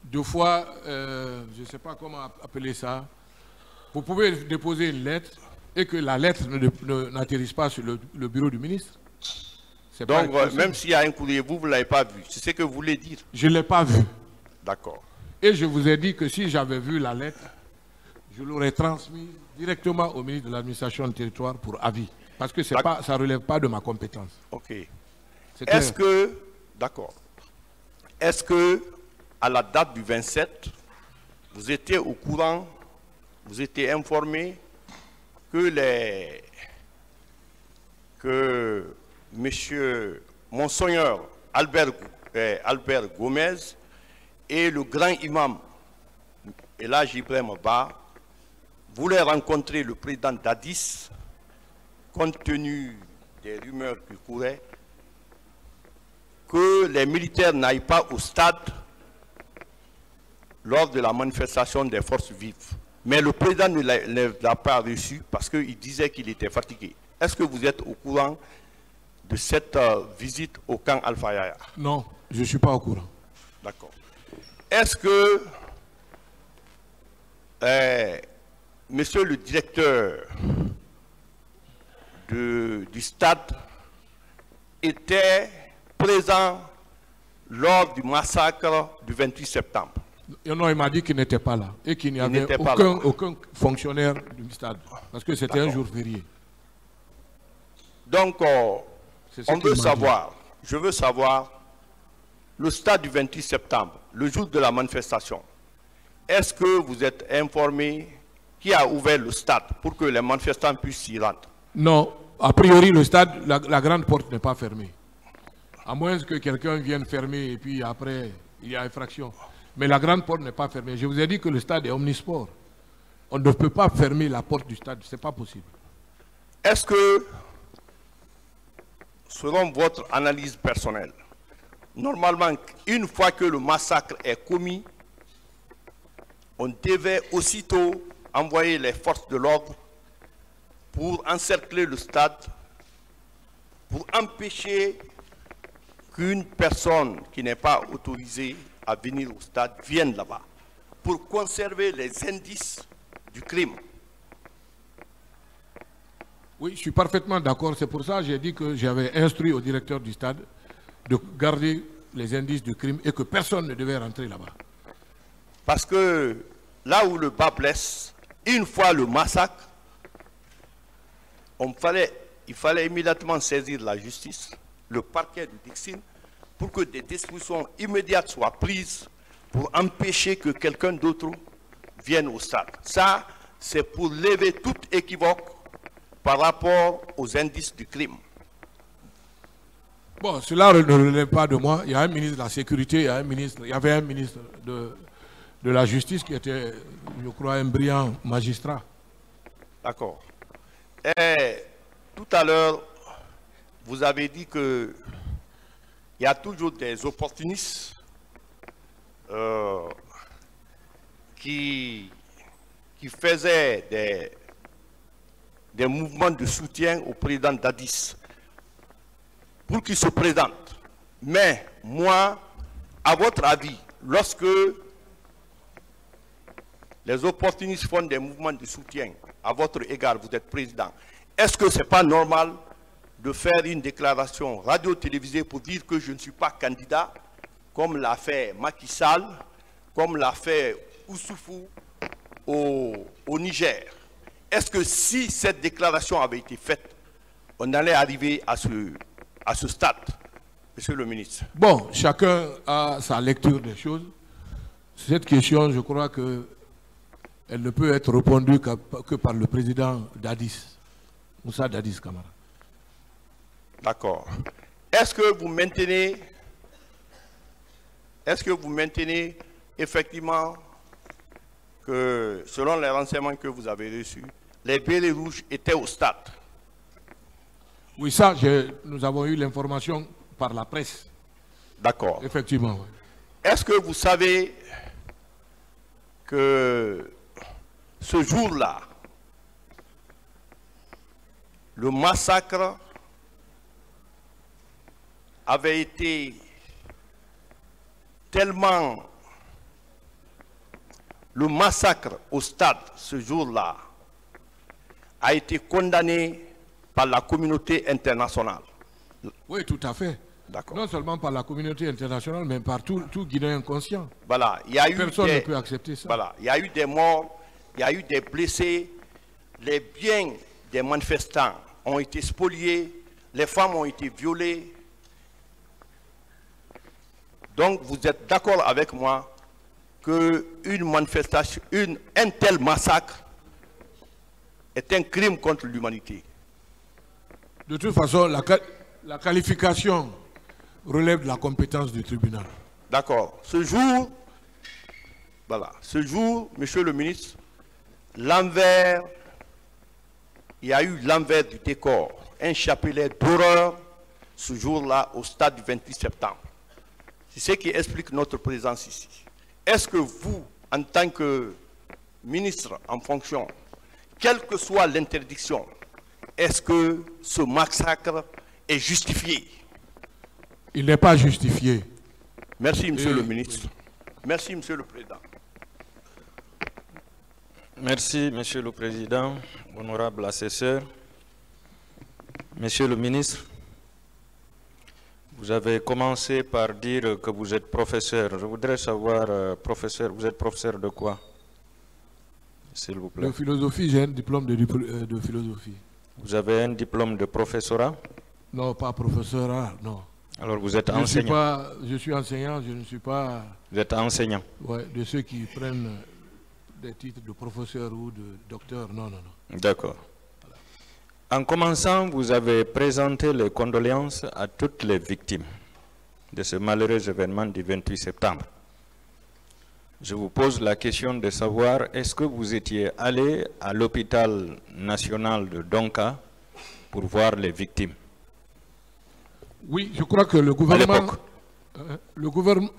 deux fois, je ne sais pas comment appeler ça, vous pouvez déposer une lettre et que la lettre n'atterrisse pas sur le bureau du ministre. Donc, même s'il y a un courrier, vous ne l'avez pas vu. C'est ce que vous voulez dire? Je ne l'ai pas vu. D'accord. Et je vous ai dit que si j'avais vu la lettre, je l'aurais transmise directement au ministre de l'administration du territoire pour avis. Parce que ça ne relève pas de ma compétence. Ok. Est-ce que, d'accord, est-ce que à la date du 27, vous étiez au courant, vous étiez informé que M. Monseigneur Albert Gomez et le grand imam Elhadji Ibrahima Ba voulait rencontrer le président Dadis, compte tenu des rumeurs qui couraient, que les militaires n'aillent pas au stade lors de la manifestation des forces vives. Mais le président ne l'a pas reçu parce qu'il disait qu'il était fatigué. Est-ce que vous êtes au courant de cette visite au camp Alpha Yaya? Non, je ne suis pas au courant. D'accord. Est-ce que monsieur le directeur du stade était présent lors du massacre du 28 septembre? Non, il m'a dit qu'il n'était pas là et qu'il n'y avait aucun fonctionnaire du stade parce que c'était un jour férié. Donc, on veut savoir, je veux savoir, le stade du 28 septembre, le jour de la manifestation, est-ce que vous êtes informé qui a ouvert le stade pour que les manifestants puissent s'y rendre? Non, a priori, le stade, la grande porte n'est pas fermée. À moins que quelqu'un vienne fermer et puis après, il y a infraction. Mais la grande porte n'est pas fermée. Je vous ai dit que le stade est omnisport. On ne peut pas fermer la porte du stade, ce n'est pas possible. Est-ce que, selon votre analyse personnelle, normalement, une fois que le massacre est commis, on devait aussitôt envoyer les forces de l'ordre pour encercler le stade, pour empêcher qu'une personne qui n'est pas autorisée à venir au stade vienne là-bas, pour conserver les indices du crime? Oui, je suis parfaitement d'accord. C'est pour ça que j'ai dit que j'avais instruit au directeur du stade de garder les indices du crime et que personne ne devait rentrer là-bas. Parce que là où le bas blesse, une fois le massacre, il fallait immédiatement saisir la justice, le parquet de Dixine, pour que des dispositions immédiates soient prises pour empêcher que quelqu'un d'autre vienne au stade. Ça, c'est pour lever toute équivoque par rapport aux indices du crime. Bon, cela ne relève pas de moi. Il y a un ministre de la Sécurité, il y avait un ministre de la Justice qui était, je crois, un brillant magistrat. D'accord. Et tout à l'heure, vous avez dit que il y a toujours des opportunistes qui faisaient des mouvements de soutien au président Dadis pour qu'il se présente. Mais moi, à votre avis, lorsque les opportunistes font des mouvements de soutien à votre égard, vous êtes président, est-ce que ce n'est pas normal de faire une déclaration radio-télévisée pour dire que je ne suis pas candidat, comme l'a fait Macky Sall, comme l'a fait Oussoufou au Niger? Est-ce que si cette déclaration avait été faite, on allait arriver à ce stade, monsieur le ministre? Bon, chacun a sa lecture des choses. Cette question, je crois qu'elle ne peut être répondue que par le président Dadis, Moussa Dadis Camara. D'accord. Est-ce que vous maintenez effectivement que, selon les renseignements que vous avez reçus, les bérets rouges étaient au stade? Oui, ça, nous avons eu l'information par la presse. D'accord. Effectivement, oui. Est-ce que vous savez que ce jour-là, le massacre avait été tellement... Le massacre au stade, ce jour-là, a été condamné par la communauté internationale? Oui, tout à fait. Non seulement par la communauté internationale, mais par tout Guinéen conscient. Voilà. Personne ne peut accepter ça. Voilà. Il y a eu des morts, il y a eu des blessés, les biens des manifestants ont été spoliés, les femmes ont été violées. Donc vous êtes d'accord avec moi qu'une manifestation, un tel massacre est un crime contre l'humanité? De toute façon, la qualification relève de la compétence du tribunal. D'accord. Ce jour, voilà, ce jour, monsieur le ministre, l'envers, il y a eu l'envers du décor, un chapelet d'horreur ce jour-là au stade du 28 septembre. C'est ce qui explique notre présence ici. Est-ce que vous, en tant que ministre en fonction, quelle que soit l'interdiction, est-ce que ce massacre est justifié? Il n'est pas justifié. Merci, Monsieur le ministre. Merci, Monsieur le Président. Merci, Monsieur le Président, honorable assesseur. Monsieur le ministre, vous avez commencé par dire que vous êtes professeur. Je voudrais savoir, professeur, vous êtes professeur de quoi? S'il vous plaît. De philosophie, j'ai un diplôme de philosophie. Vous avez un diplôme de professorat? Non, pas professorat, non. Alors vous êtes enseignant? Je suis enseignant, je ne suis pas... Vous êtes enseignant? Ouais, de ceux qui prennent des titres de professeur ou de docteur, non, non, non. D'accord. En commençant, vous avez présenté les condoléances à toutes les victimes de ce malheureux événement du 28 septembre. Je vous pose la question de savoir, est-ce que vous étiez allé à l'hôpital national de Donka pour voir les victimes? Oui, je crois que le gouvernement... À l'époque? Le gouvernement...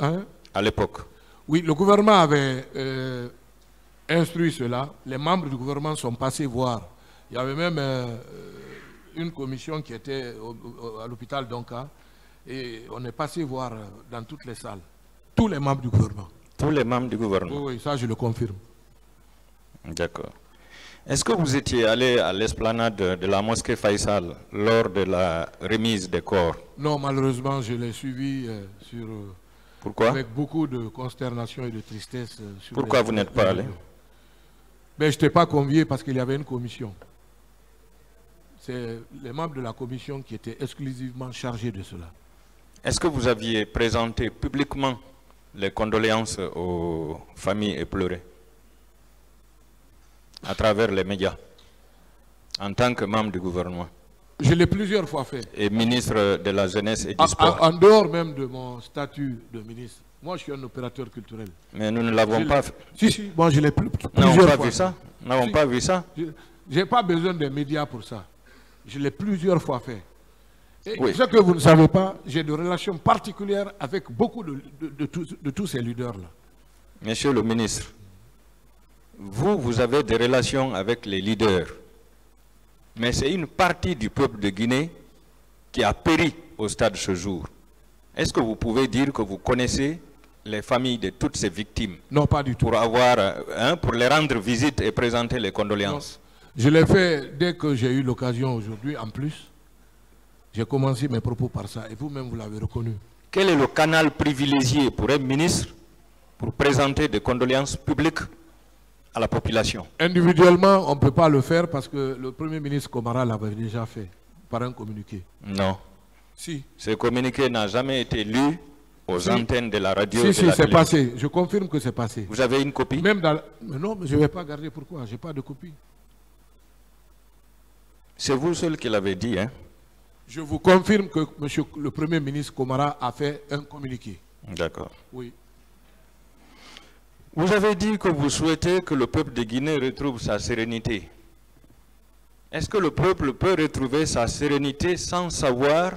À l'époque? Oui, le gouvernement avait instruit cela. Les membres du gouvernement sont passés voir. Il y avait même une commission qui était à l'hôpital Donka et on est passé voir dans toutes les salles. Tous les membres du gouvernement. Tous les membres du gouvernement? Oui, ça je le confirme. D'accord. Est-ce que vous étiez allé à l'esplanade de la mosquée Faisal lors de la remise des corps? Non, malheureusement, je l'ai suivi Pourquoi? avec beaucoup de consternation et de tristesse. Pourquoi vous n'êtes pas allé? Ben, je n'étais pas convié parce qu'il y avait une commission. C'est les membres de la commission qui étaient exclusivement chargés de cela. Est-ce que vous aviez présenté publiquement les condoléances aux familles éplorées à travers les médias, en tant que membre du gouvernement? Je l'ai plusieurs fois fait. Et ministre de la Jeunesse et du Sport? En dehors même de mon statut de ministre. Moi, je suis un opérateur culturel. Mais nous ne l'avons pas fait. Si, si, moi je l'ai plusieurs fois. Nous n'avons pas vu ça. Nous n'avons pas vu ça. Je n'ai pas besoin des médias pour ça. Je l'ai plusieurs fois fait. Et Oui. ce que vous ne savez pas, j'ai de relations particulières avec beaucoup de tous ces leaders-là. Monsieur le ministre, vous avez des relations avec les leaders, mais c'est une partie du peuple de Guinée qui a péri au stade ce jour. Est-ce que vous pouvez dire que vous connaissez les familles de toutes ces victimes? Non, pas du tout. Pour les rendre visite et présenter les condoléances? Non. Je l'ai fait dès que j'ai eu l'occasion aujourd'hui, en plus. J'ai commencé mes propos par ça, et vous-même, vous l'avez reconnu. Quel est le canal privilégié pour un ministre pour présenter des condoléances publiques à la population? Individuellement, on ne peut pas le faire parce que le Premier ministre Komara l'avait déjà fait, par un communiqué. Non. Si. Ce communiqué n'a jamais été lu aux antennes de la radio. Si, et de si, la c'est télévision. passé. Je confirme que c'est passé. Vous avez une copie? Même dans mais non, mais je ne vais pas garder. Pourquoi? Je n'ai pas de copie. C'est vous seul qui l'avez dit, hein? Je vous confirme que monsieur le Premier ministre Komara a fait un communiqué. D'accord. Oui. Vous avez dit que vous souhaitez que le peuple de Guinée retrouve sa sérénité. Est-ce que le peuple peut retrouver sa sérénité sans savoir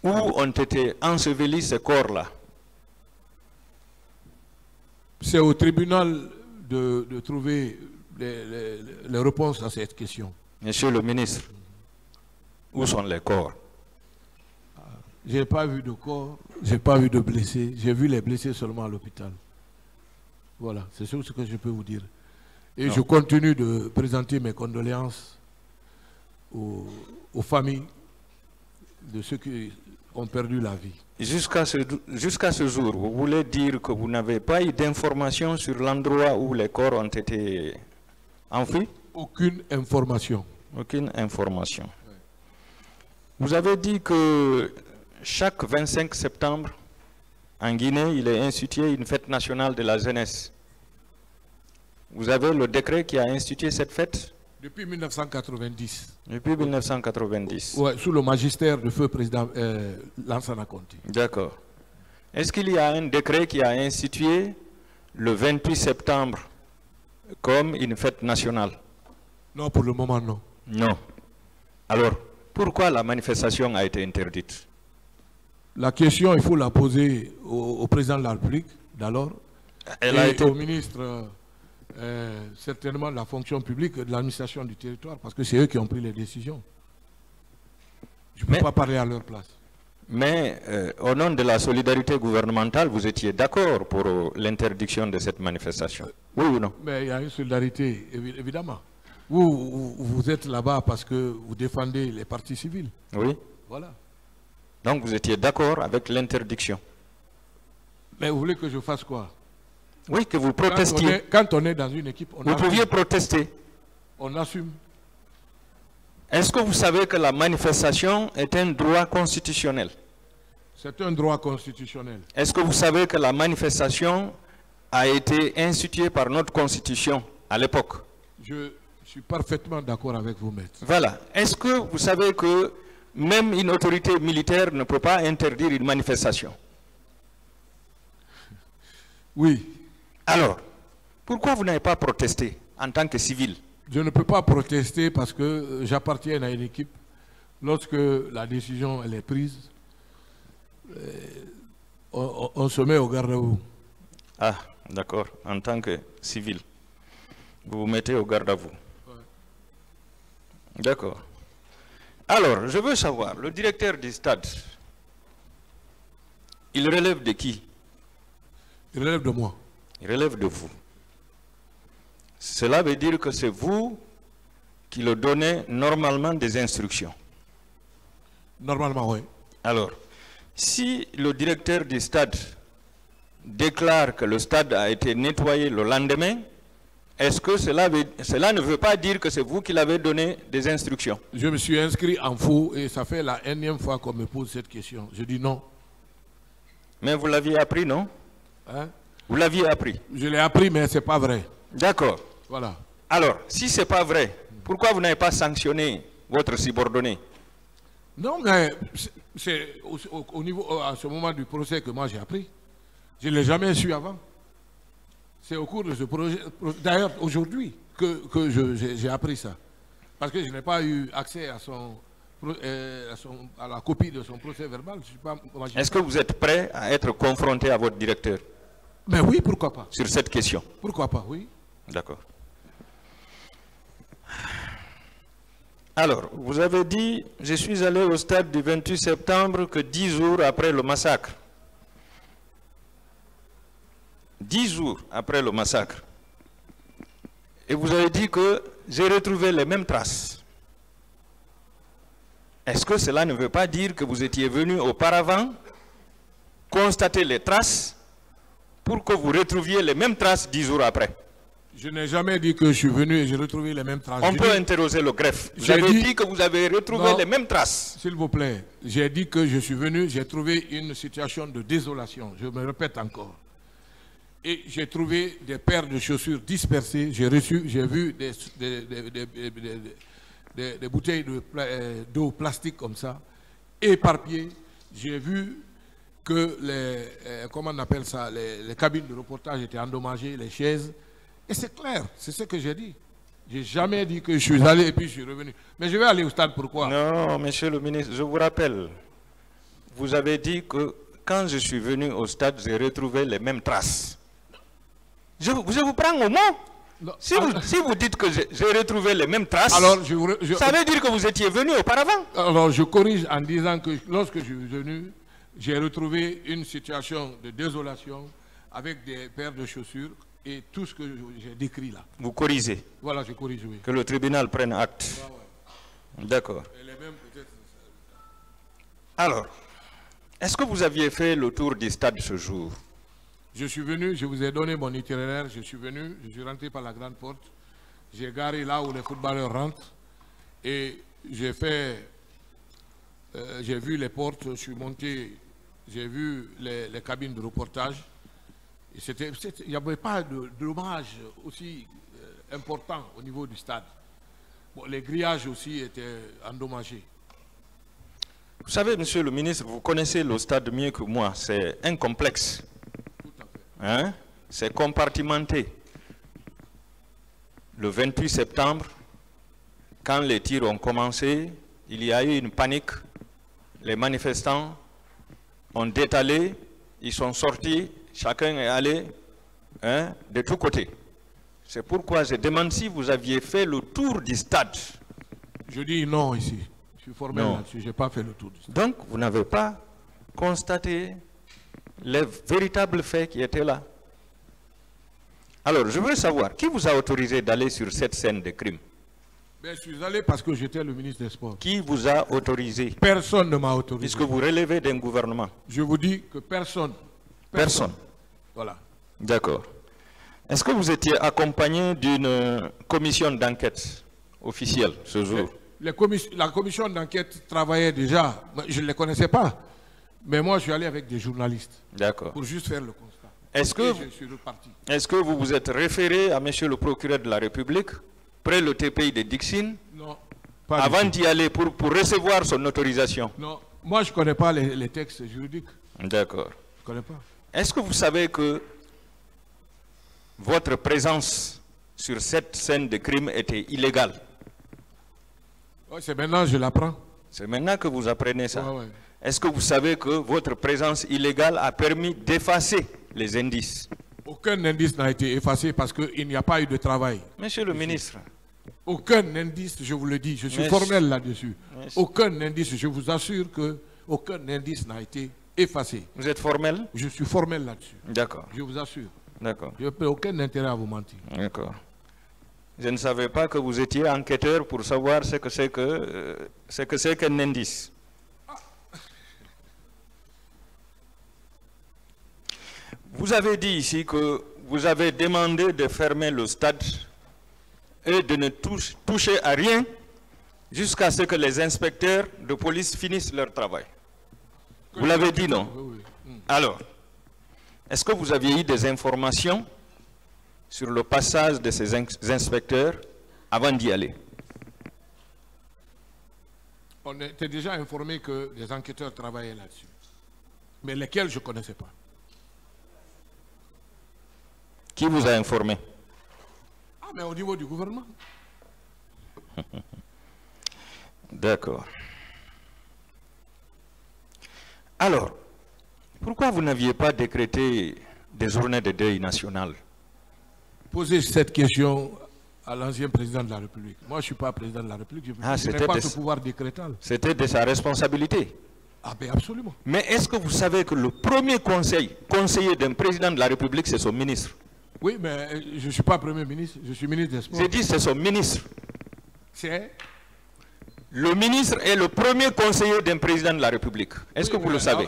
où ont été ensevelis ces corps-là? C'est au tribunal de trouver les réponses à cette question. Monsieur le ministre, où sont les corps? Je n'ai pas vu de corps, je n'ai pas vu de blessés. J'ai vu les blessés seulement à l'hôpital. Voilà, c'est ce que je peux vous dire. Et je continue de présenter mes condoléances aux familles de ceux qui ont perdu la vie. Jusqu'à ce jour, vous voulez dire que vous n'avez pas eu d'informations sur l'endroit où les corps ont été enfouis? Aucune information. Aucune information. Vous avez dit que chaque 25 septembre, en Guinée, il est institué une fête nationale de la jeunesse. Vous avez le décret qui a institué cette fête? Depuis 1990. Depuis 1990. Ouais, sous le magistère du feu président Lansana Conté. D'accord. Est-ce qu'il y a un décret qui a institué le 28 septembre comme une fête nationale? Non, pour le moment, non. Non. Alors, pourquoi la manifestation a été interdite? La question, il faut la poser au président de la République, d'alors, et au ministre, certainement de la fonction publique et de l'administration du territoire, parce que c'est eux qui ont pris les décisions. Je ne peux pas parler à leur place. Mais au nom de la solidarité gouvernementale, vous étiez d'accord pour l'interdiction de cette manifestation? Oui ou non? Mais il y a une solidarité, évidemment. Vous êtes là-bas parce que vous défendez les partis civils. Oui. Voilà. Donc vous étiez d'accord avec l'interdiction? Mais vous voulez que je fasse quoi? Oui, que vous protestiez. Quand on est dans une équipe, on vous pouviez protester. On assume. Est-ce que vous savez que la manifestation est un droit constitutionnel? C'est un droit constitutionnel. Est-ce que vous savez que la manifestation a été instituée par notre constitution à l'époque? Je suis parfaitement d'accord avec vous, maître. Voilà. Est-ce que vous savez que même une autorité militaire ne peut pas interdire une manifestation? Oui. Alors, pourquoi vous n'avez pas protesté en tant que civil? Je ne peux pas protester parce que j'appartiens à une équipe. Lorsque la décision elle est prise, on se met au garde-à-vous. Ah, d'accord. En tant que civil, vous vous mettez au garde-à-vous. Ouais. D'accord. Alors, je veux savoir, le directeur du stade, il relève de qui? Il relève de moi. Il relève de vous. Cela veut dire que c'est vous qui le donnez normalement des instructions. Normalement, oui. Alors, si le directeur du stade déclare que le stade a été nettoyé le lendemain, est-ce que cela ne veut pas dire que c'est vous qui l'avez donné des instructions? Je me suis inscrit en faux et ça fait la énième fois qu'on me pose cette question. Je dis non. Mais vous l'aviez appris, non? Hein? Vous l'aviez appris? Je l'ai appris, mais ce n'est pas vrai. D'accord. Voilà. Alors, si ce n'est pas vrai, pourquoi vous n'avez pas sanctionné votre subordonné? Non, mais c'est au niveau, à ce moment du procès que moi j'ai appris. Je ne l'ai jamais su avant. C'est au cours de ce projet, d'ailleurs aujourd'hui, que j'ai appris ça. Parce que je n'ai pas eu accès à la copie de son procès verbal. Est-ce que vous êtes prêt à être confronté à votre directeur? Mais oui, pourquoi pas. Sur cette question? Pourquoi pas, oui. D'accord. Alors, vous avez dit, je suis allé au stade du 28 septembre que 10 jours après le massacre. 10 jours après le massacre. Et vous avez dit que j'ai retrouvé les mêmes traces. Est-ce que cela ne veut pas dire que vous étiez venu auparavant constater les traces pour que vous retrouviez les mêmes traces 10 jours après? Je n'ai jamais dit que je suis venu et j'ai retrouvé les mêmes traces. On peut interroger le greffe. Vous avez dit que vous avez retrouvé les mêmes traces. S'il vous plaît, j'ai dit que je suis venu, j'ai trouvé une situation de désolation. Je me répète encore. Et j'ai trouvé des paires de chaussures dispersées. J'ai vu des bouteilles d'eau plastique comme ça, éparpillées. J'ai vu que comment on appelle ça, les cabines de reportage étaient endommagées, les chaises. Et c'est clair, c'est ce que j'ai dit. Je n'ai jamais dit que je suis allé et puis je suis revenu. Mais je vais aller au stade, pourquoi? Non, monsieur le ministre, je vous rappelle, vous avez dit que quand je suis venu au stade, j'ai retrouvé les mêmes traces. Je vous prends au mot. Non, si vous dites que j'ai retrouvé les mêmes traces, alors ça veut dire que vous étiez venu auparavant. Alors je corrige en disant que lorsque je suis venu, j'ai retrouvé une situation de désolation avec des paires de chaussures et tout ce que j'ai décrit là. Vous corrigez. Voilà, je corrige, oui. Que le tribunal prenne acte. Ah ouais. D'accord. Alors, est-ce que vous aviez fait le tour du stade ce jour? Je suis venu, je vous ai donné mon itinéraire, je suis venu, je suis rentré par la grande porte, j'ai garé là où les footballeurs rentrent et j'ai vu les portes, je suis monté, j'ai vu les cabines de reportage. Il n'y avait pas de dommage aussi important au niveau du stade. Bon, les grillages aussi étaient endommagés. Vous savez, monsieur le ministre, vous connaissez le stade mieux que moi. C'est un complexe. Tout à fait. Hein? C'est compartimenté. le 28 septembre, quand les tirs ont commencé, il y a eu une panique. Les manifestants ont détalé, ils sont sortis, chacun est allé de tous côtés. C'est pourquoi je demande si vous aviez fait le tour du stade. Je dis non ici. Je suis formel là-dessus, je n'ai pas fait le tour du stade. Donc, vous n'avez pas constaté les véritables faits qui étaient là. Alors, je veux savoir, qui vous a autorisé d'aller sur cette scène de crime? Ben, je suis allé parce que j'étais le ministre des Sports. Qui vous a autorisé? Personne ne m'a autorisé. Puisque vous relevez d'un gouvernement. Je vous dis que personne. Personne. Voilà. D'accord. Est-ce que vous étiez accompagné d'une commission d'enquête officielle ce jour? La commission d'enquête travaillait déjà. Je ne les connaissais pas. Mais moi, je suis allé avec des journalistes. D'accord. Pour juste faire le constat. Est-ce que vous vous êtes référé à monsieur le procureur de la République, près le TPI de Dixine, non, avant d'y aller pour recevoir son autorisation? Non, moi je ne connais pas les textes juridiques. D'accord. Je ne connais pas. Est-ce que vous savez que votre présence sur cette scène de crime était illégale? Ouais, c'est maintenant que je l'apprends. C'est maintenant que vous apprenez ça. Ouais, ouais. Est-ce que vous savez que votre présence illégale a permis d'effacer les indices? Aucun indice n'a été effacé parce qu'il n'y a pas eu de travail. Monsieur le ministre. Aucun indice, je vous le dis, je suis formel là-dessus. Aucun indice, je vous assure que aucun indice n'a été effacé. Vous êtes formel? Je suis formel là-dessus. D'accord. Je vous assure. D'accord. Je n'ai aucun intérêt à vous mentir. D'accord. Je ne savais pas que vous étiez enquêteur pour savoir ce que c'est qu'un indice. Vous avez dit ici que vous avez demandé de fermer le stade et de ne toucher à rien jusqu'à ce que les inspecteurs de police finissent leur travail. Vous l'avez dit, non? Oui. Alors, est-ce que vous aviez eu des informations sur le passage de ces inspecteurs avant d'y aller? On était déjà informé que les enquêteurs travaillaient là-dessus. Mais lesquels, je ne connaissais pas. Qui vous a informé? Ah, mais au niveau du gouvernement. D'accord. Alors, pourquoi vous n'aviez pas décrété des journées de deuil national? Posez cette question à l'ancien président de la République. Moi, je ne suis pas président de la République. Je n'ai pas ce pouvoir décrétal. C'était de sa responsabilité. Ah, bien absolument. Mais est-ce que vous savez que le premier conseiller d'un président de la République, c'est son ministre? Oui, mais je ne suis pas Premier ministre, je suis ministre des Sports. J'ai dit c'est son ministre. C'est? Le ministre est le premier conseiller d'un président de la République. Est-ce que vous le savez?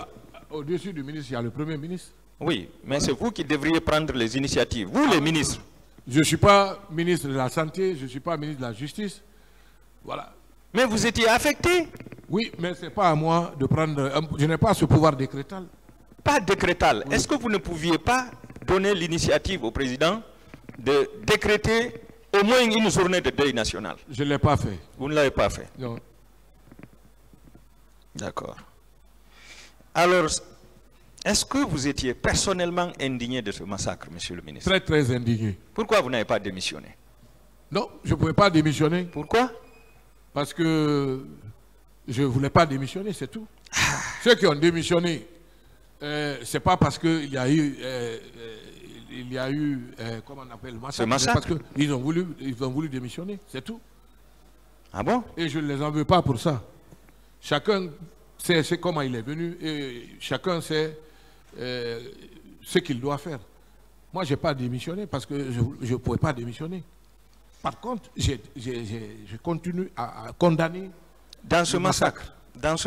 Au-dessus du ministre, il y a le Premier ministre. Oui, mais c'est vous qui devriez prendre les initiatives. Vous, les ministres. Je ne suis pas ministre de la Santé, je ne suis pas ministre de la Justice. Voilà. Mais vous étiez affecté? Oui, mais ce n'est pas à moi de prendre... Je n'ai pas ce pouvoir décrétal. Pas décrétal. Oui. Est-ce que vous ne pouviez pas donner l'initiative au président de décréter au moins une journée de deuil national? Je ne l'ai pas fait. Vous ne l'avez pas fait? Non. D'accord. Alors, est-ce que vous étiez personnellement indigné de ce massacre, monsieur le ministre? Très, très indigné. Pourquoi vous n'avez pas démissionné? Non, je ne pouvais pas démissionner. Pourquoi? Parce que je ne voulais pas démissionner, c'est tout. Ceux qui ont démissionné, ce n'est pas parce qu'il y a eu, comment on appelle, ce massacre. Parce qu'ils ont voulu démissionner, c'est tout. Ah bon? Et je ne les en veux pas pour ça. Chacun sait comment il est venu et chacun sait ce qu'il doit faire. Moi, je n'ai pas démissionné parce que je ne pouvais pas démissionner. Par contre, je continue à condamner. Dans ce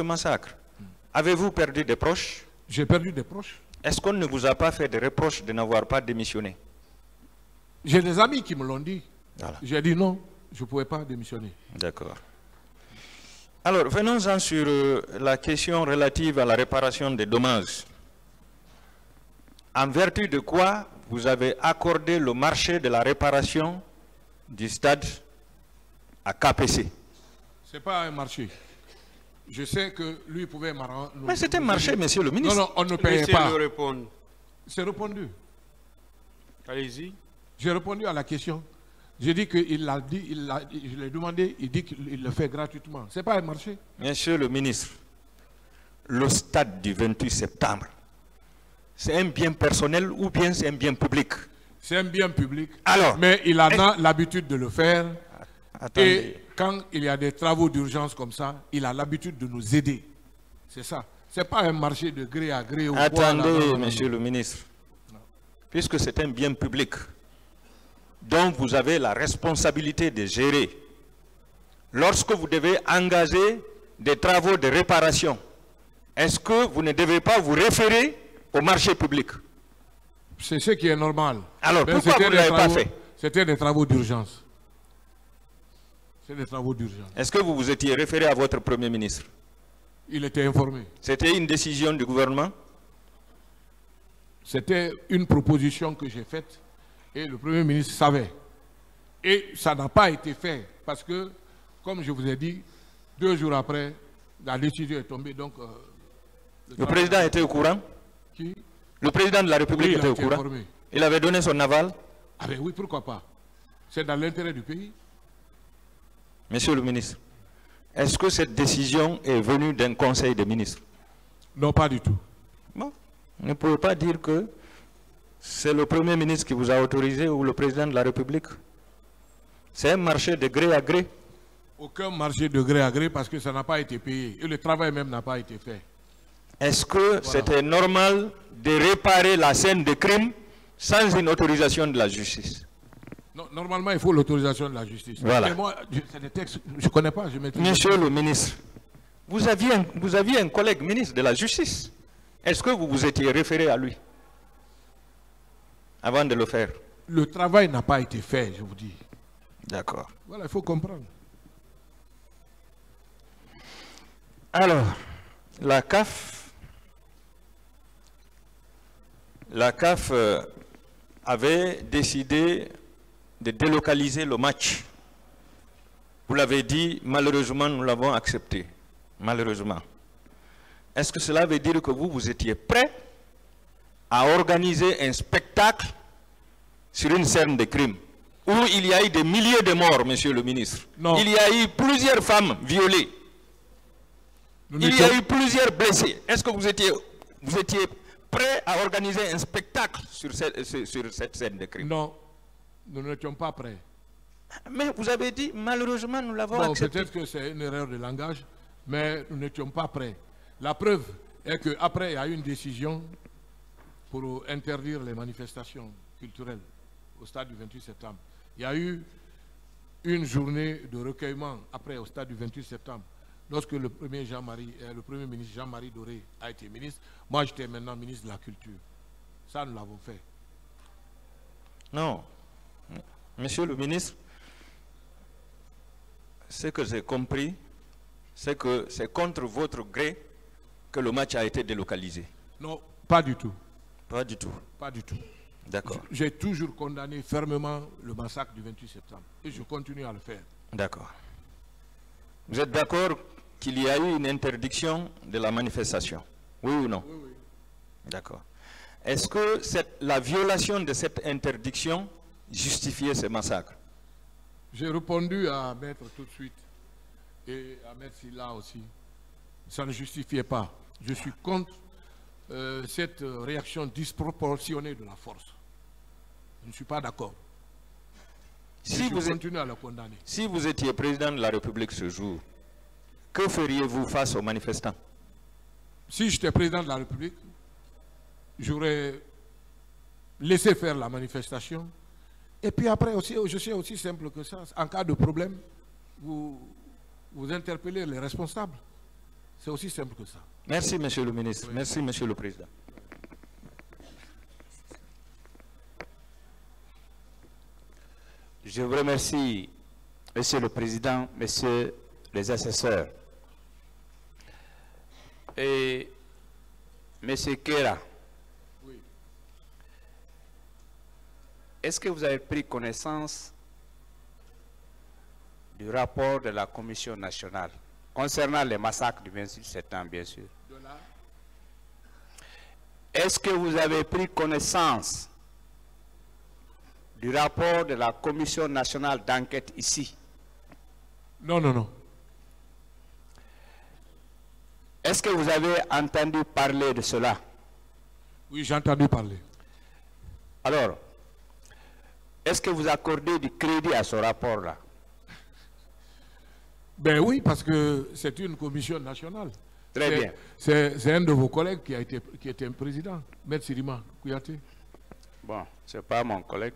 massacre, avez-vous perdu des proches? J'ai perdu des proches. Est-ce qu'on ne vous a pas fait de reproches de n'avoir pas démissionné? J'ai des amis qui me l'ont dit. Voilà. J'ai dit non, je ne pouvais pas démissionner. D'accord. Alors, venons-en sur la question relative à la réparation des dommages. En vertu de quoi vous avez accordé le marché de la réparation du stade à KPC? Ce n'est pas un marché. Je sais que lui pouvait m'arranger. Mais c'est un marché, monsieur le ministre. Non, on ne payait pas. Laissez-le répondre. C'est répondu. Allez-y. J'ai répondu à la question. J'ai dit qu'il l'a dit, je l'ai demandé, il dit qu'il le fait gratuitement. Ce n'est pas un marché. Monsieur le ministre, le stade du 28 septembre, c'est un bien personnel ou bien c'est un bien public? C'est un bien public. Alors, mais il en a l'habitude de le faire. Attendez. Et quand il y a des travaux d'urgence comme ça, il a l'habitude de nous aider. C'est ça. Ce n'est pas un marché de gré à gré. Attendez, monsieur le ministre. Puisque c'est un bien public dont vous avez la responsabilité de gérer, lorsque vous devez engager des travaux de réparation, est-ce que vous ne devez pas vous référer au marché public? C'est ce qui est normal. Alors, pourquoi vous ne l'avez pas fait? C'était des travaux d'urgence. C'est des travaux d'urgence. Est-ce que vous vous étiez référé à votre Premier ministre? Il était informé. C'était une décision du gouvernement? C'était une proposition que j'ai faite et le Premier ministre savait. Et ça n'a pas été fait parce que, comme je vous ai dit, 2 jours après, la décision est tombée. Donc, le président était au courant? Qui? Le président de la République était au courant? Informé. Il avait donné son aval? Ah ben oui, pourquoi pas? C'est dans l'intérêt du pays. Monsieur le ministre, est-ce que cette décision est venue d'un conseil des ministres? Non, pas du tout. Bon, vous ne pouvez pas dire que c'est le Premier ministre qui vous a autorisé ou le président de la République. C'est un marché de gré à gré. Aucun marché de gré à gré parce que ça n'a pas été payé. Et le travail même n'a pas été fait. Est-ce que c'était normal de réparer la scène de crime sans une autorisation de la justice? Non, normalement, il faut l'autorisation de la justice. Voilà. Mais moi, c'est des textes, je ne connais pas. Monsieur le ministre, vous aviez un collègue ministre de la Justice. Est-ce que vous vous étiez référé à lui avant de le faire? Le travail n'a pas été fait, je vous dis. D'accord. Voilà, il faut comprendre. Alors, la CAF avait décidé de délocaliser le match. Vous l'avez dit, malheureusement, nous l'avons accepté. Malheureusement. Est-ce que cela veut dire que vous étiez prêt à organiser un spectacle sur une scène de crime où il y a eu des milliers de morts, monsieur le ministre? Non. Il y a eu plusieurs femmes violées. Il y a eu plusieurs blessés. Est-ce que vous étiez prêt à organiser un spectacle sur cette scène de crime? Non, nous n'étions pas prêts. Mais vous avez dit, malheureusement, nous l'avons accepté. Peut-être que c'est une erreur de langage, mais nous n'étions pas prêts. La preuve est qu'après, il y a eu une décision pour interdire les manifestations culturelles au stade du 28 septembre. Il y a eu une journée de recueillement après au stade du 28 septembre. Lorsque le Premier ministre Jean-Marie Doré a été ministre, moi j'étais maintenant ministre de la Culture. Ça, nous l'avons fait. Non. Monsieur le ministre, ce que j'ai compris, c'est que c'est contre votre gré que le match a été délocalisé. Non, pas du tout. Pas du tout. Pas du tout. D'accord. J'ai toujours condamné fermement le massacre du 28 septembre. Et je continue à le faire. D'accord. Vous êtes d'accord qu'il y a eu une interdiction de la manifestation? Oui ou non? Oui, oui. D'accord. Est-ce que la violation de cette interdiction justifiait ce massacre? J'ai répondu à Maître tout de suite et à Maître Silla aussi. Ça ne justifiait pas. Je suis contre cette réaction disproportionnée de la force. Je ne suis pas d'accord. Si vous continuez à le condamner. Si vous étiez président de la République ce jour, que feriez-vous face aux manifestants? Si j'étais président de la République, j'aurais laissé faire la manifestation. Et puis après, aussi, je suis aussi simple que ça. En cas de problème, vous interpellez les responsables. C'est aussi simple que ça. Merci, monsieur le ministre. Oui. Merci, monsieur le président. Je vous remercie, monsieur le président, messieurs les assesseurs. Et monsieur Kera, Oui. est-ce que vous avez pris connaissance du rapport de la Commission nationale concernant les massacres du 26 septembre, bien sûr? Est-ce que vous avez pris connaissance du rapport de la Commission nationale d'enquête ici? Non, non, non. Est-ce que vous avez entendu parler de cela? Oui, j'ai entendu parler. Alors, est-ce que vous accordez du crédit à ce rapport-là? Ben oui, parce que c'est une commission nationale. Très bien. C'est un de vos collègues qui était un président, Maître Sirima Kouyaté. Bon, ce n'est pas mon collègue,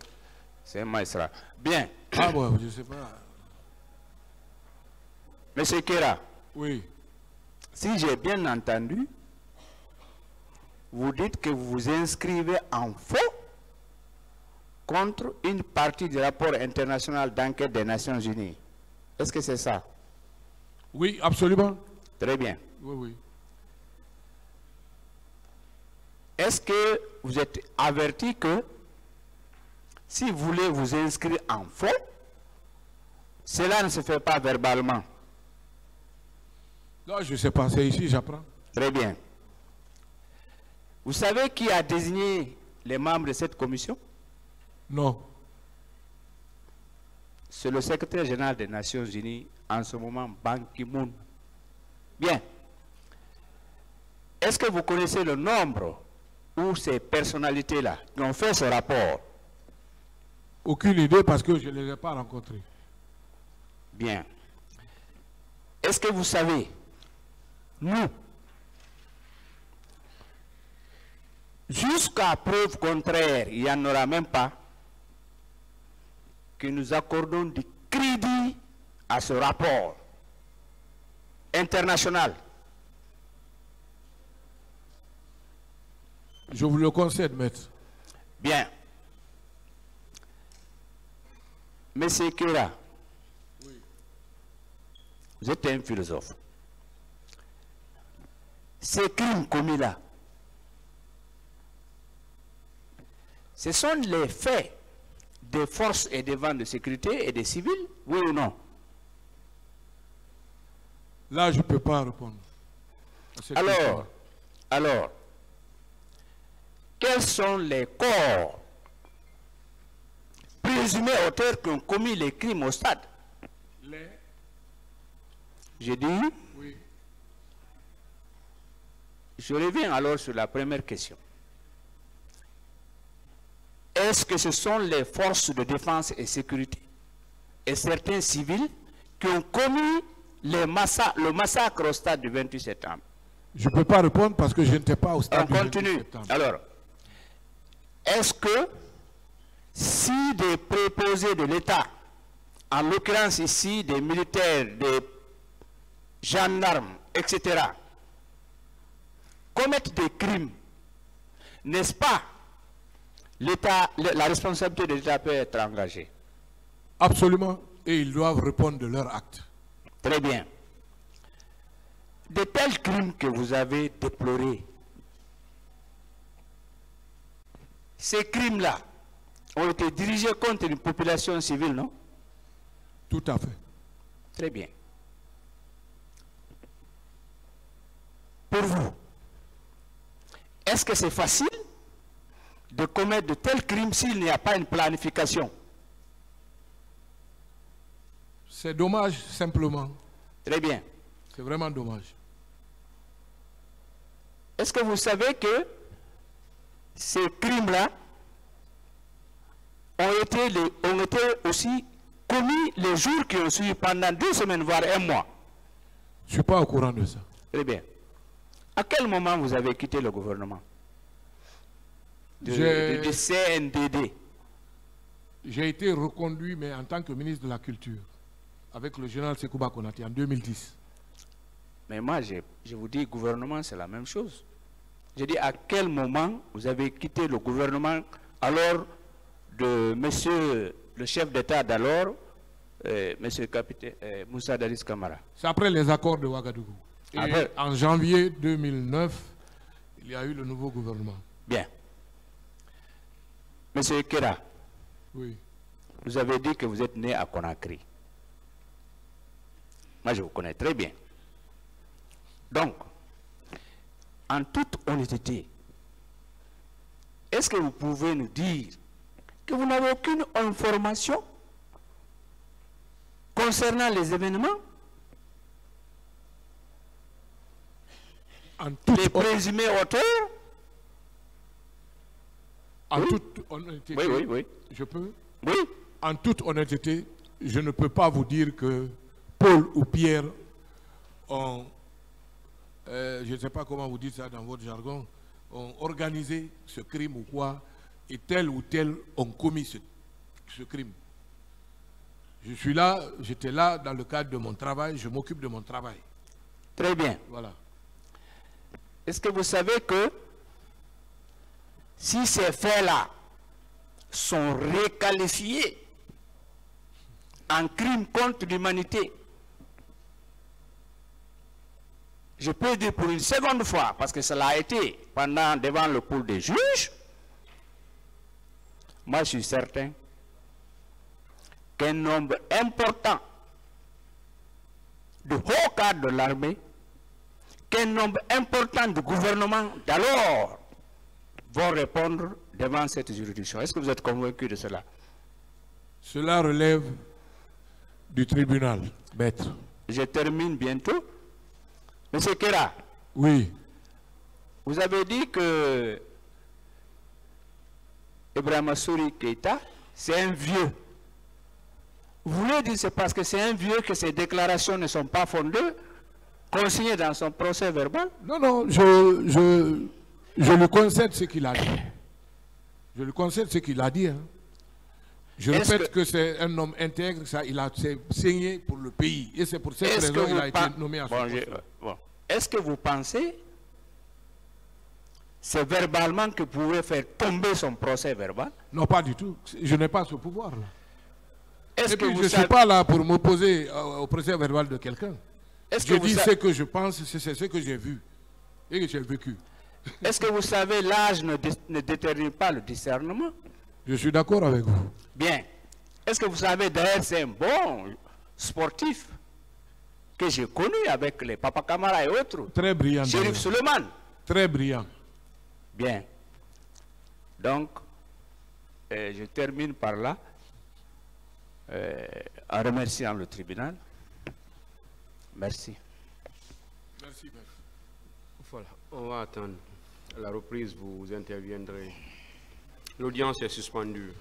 c'est un magistrat. Bien. Ah bon, je ne sais pas. Monsieur Kera. Oui. Si j'ai bien entendu, vous dites que vous vous inscrivez en faux contre une partie du rapport international d'enquête des Nations Unies. Est-ce que c'est ça? Oui, absolument. Très bien. Oui, oui. Est-ce que vous êtes averti que si vous voulez vous inscrire en faux, cela ne se fait pas verbalement? Non, je ne sais pas, c'est ici, j'apprends. Très bien. Vous savez qui a désigné les membres de cette commission? Non. C'est le secrétaire général des Nations Unies, en ce moment, Ban Ki-moon. Bien. Est-ce que vous connaissez le nombre ou ces personnalités-là qui ont fait ce rapport? Aucune idée parce que je ne les ai pas rencontrés. Bien. Est-ce que vous savez, nous, jusqu'à preuve contraire, il n'y en aura même pas, que nous accordons du crédit à ce rapport international? Je vous le concède, maître. Bien. Monsieur Kera, oui. Vous êtes un philosophe. Ces crimes commis là, ce sont les faits des forces et des vents de sécurité et des civils, oui ou non? Là, je ne peux pas répondre. Alors, quels sont les corps présumés auteurs qui ont commis les crimes au stade? J'ai dit? Oui. Je reviens alors sur la première question. Est-ce que ce sont les forces de défense et sécurité et certains civils qui ont commis le massacre au stade du 28 septembre? Je ne peux pas répondre parce que je n'étais pas au stade du 28 septembre. Alors, est-ce que si des préposés de l'État, en l'occurrence ici des militaires, des gendarmes, etc., commettent des crimes, n'est-ce pas, la responsabilité de l'État peut être engagée? Absolument, et ils doivent répondre de leurs actes. Très bien. De tels crimes que vous avez déplorés, ces crimes-là ont été dirigés contre une population civile, non? Tout à fait. Très bien. Pour vous, est-ce que c'est facile de commettre de tels crimes s'il n'y a pas une planification? C'est dommage, simplement. Très bien. C'est vraiment dommage. Est-ce que vous savez que ces crimes-là ont été aussi commis les jours qui ont suivi pendant 2 semaines, voire 1 mois? Je ne suis pas au courant de ça. Très bien. À quel moment vous avez quitté le gouvernement du CNDD? J'ai été reconduit, mais en tant que ministre de la Culture, avec le général Sekouba Konaté en 2010. Mais moi, je vous dis, gouvernement, c'est la même chose. J'ai dit, à quel moment vous avez quitté le gouvernement alors de monsieur le chef d'État d'alors, monsieur le capitaine Moussa Dadis Camara? C'est après les accords de Ouagadougou. Et en janvier 2009, il y a eu le nouveau gouvernement. Bien. Monsieur Kera, oui. Vous avez dit que vous êtes né à Conakry. Moi, je vous connais très bien. Donc, en toute honnêteté, est-ce que vous pouvez nous dire que vous n'avez aucune information concernant les événements? Les présumés auteurs? En toute honnêteté, oui. Je peux? Oui. En toute honnêteté, je ne peux pas vous dire que Paul ou Pierre ont, je ne sais pas comment vous dites ça dans votre jargon, ont organisé ce crime ou quoi, et tel ou tel ont commis ce crime. Je suis là, j'étais là dans le cadre de mon travail, je m'occupe de mon travail. Très bien. Voilà. Est-ce que vous savez que si ces faits-là sont requalifiés en crime contre l'humanité, je peux dire pour une seconde fois, parce que cela a été devant le pôle des juges, moi je suis certain qu'un nombre important de hauts cadres de l'armée, qu'un nombre important de gouvernements d'alors vont répondre devant cette juridiction. Est-ce que vous êtes convaincu de cela? Cela relève du tribunal, maître. Je termine bientôt. Monsieur Kera. Oui. Vous avez dit que Ibrahima Souri Keïta, c'est un vieux. Vous voulez dire que c'est parce que c'est un vieux que ses déclarations ne sont pas fondées, consignées dans son procès verbal? Non, non, je lui concède ce qu'il a dit. Je lui concède ce qu'il a dit. Hein. Je répète que c'est un homme intègre, ça, il a saigné pour le pays. Et c'est pour cette raison qu'il a été nommé à ce poste. Est-ce que vous pensez c'est verbalement que vous pouvez faire tomber son procès verbal? Non, pas du tout. Je n'ai pas ce pouvoir-là. Est-ce que je ne suis pas là pour m'opposer au procès verbal de quelqu'un. Je dis ce que je pense, c'est ce que j'ai vu et que j'ai vécu. Est-ce que vous savez, l'âge ne détermine pas le discernement? Je suis d'accord avec vous. Bien. Est-ce que vous savez, d'ailleurs, c'est un bon sportif que j'ai connu avec les Papa Camara et autres. Très brillant. Chérif Suleiman. Très brillant. Bien. Donc, je termine par là, en remerciant le tribunal. Merci. Merci, maître. Voilà, on va attendre. À la reprise, vous interviendrez. L'audience est suspendue.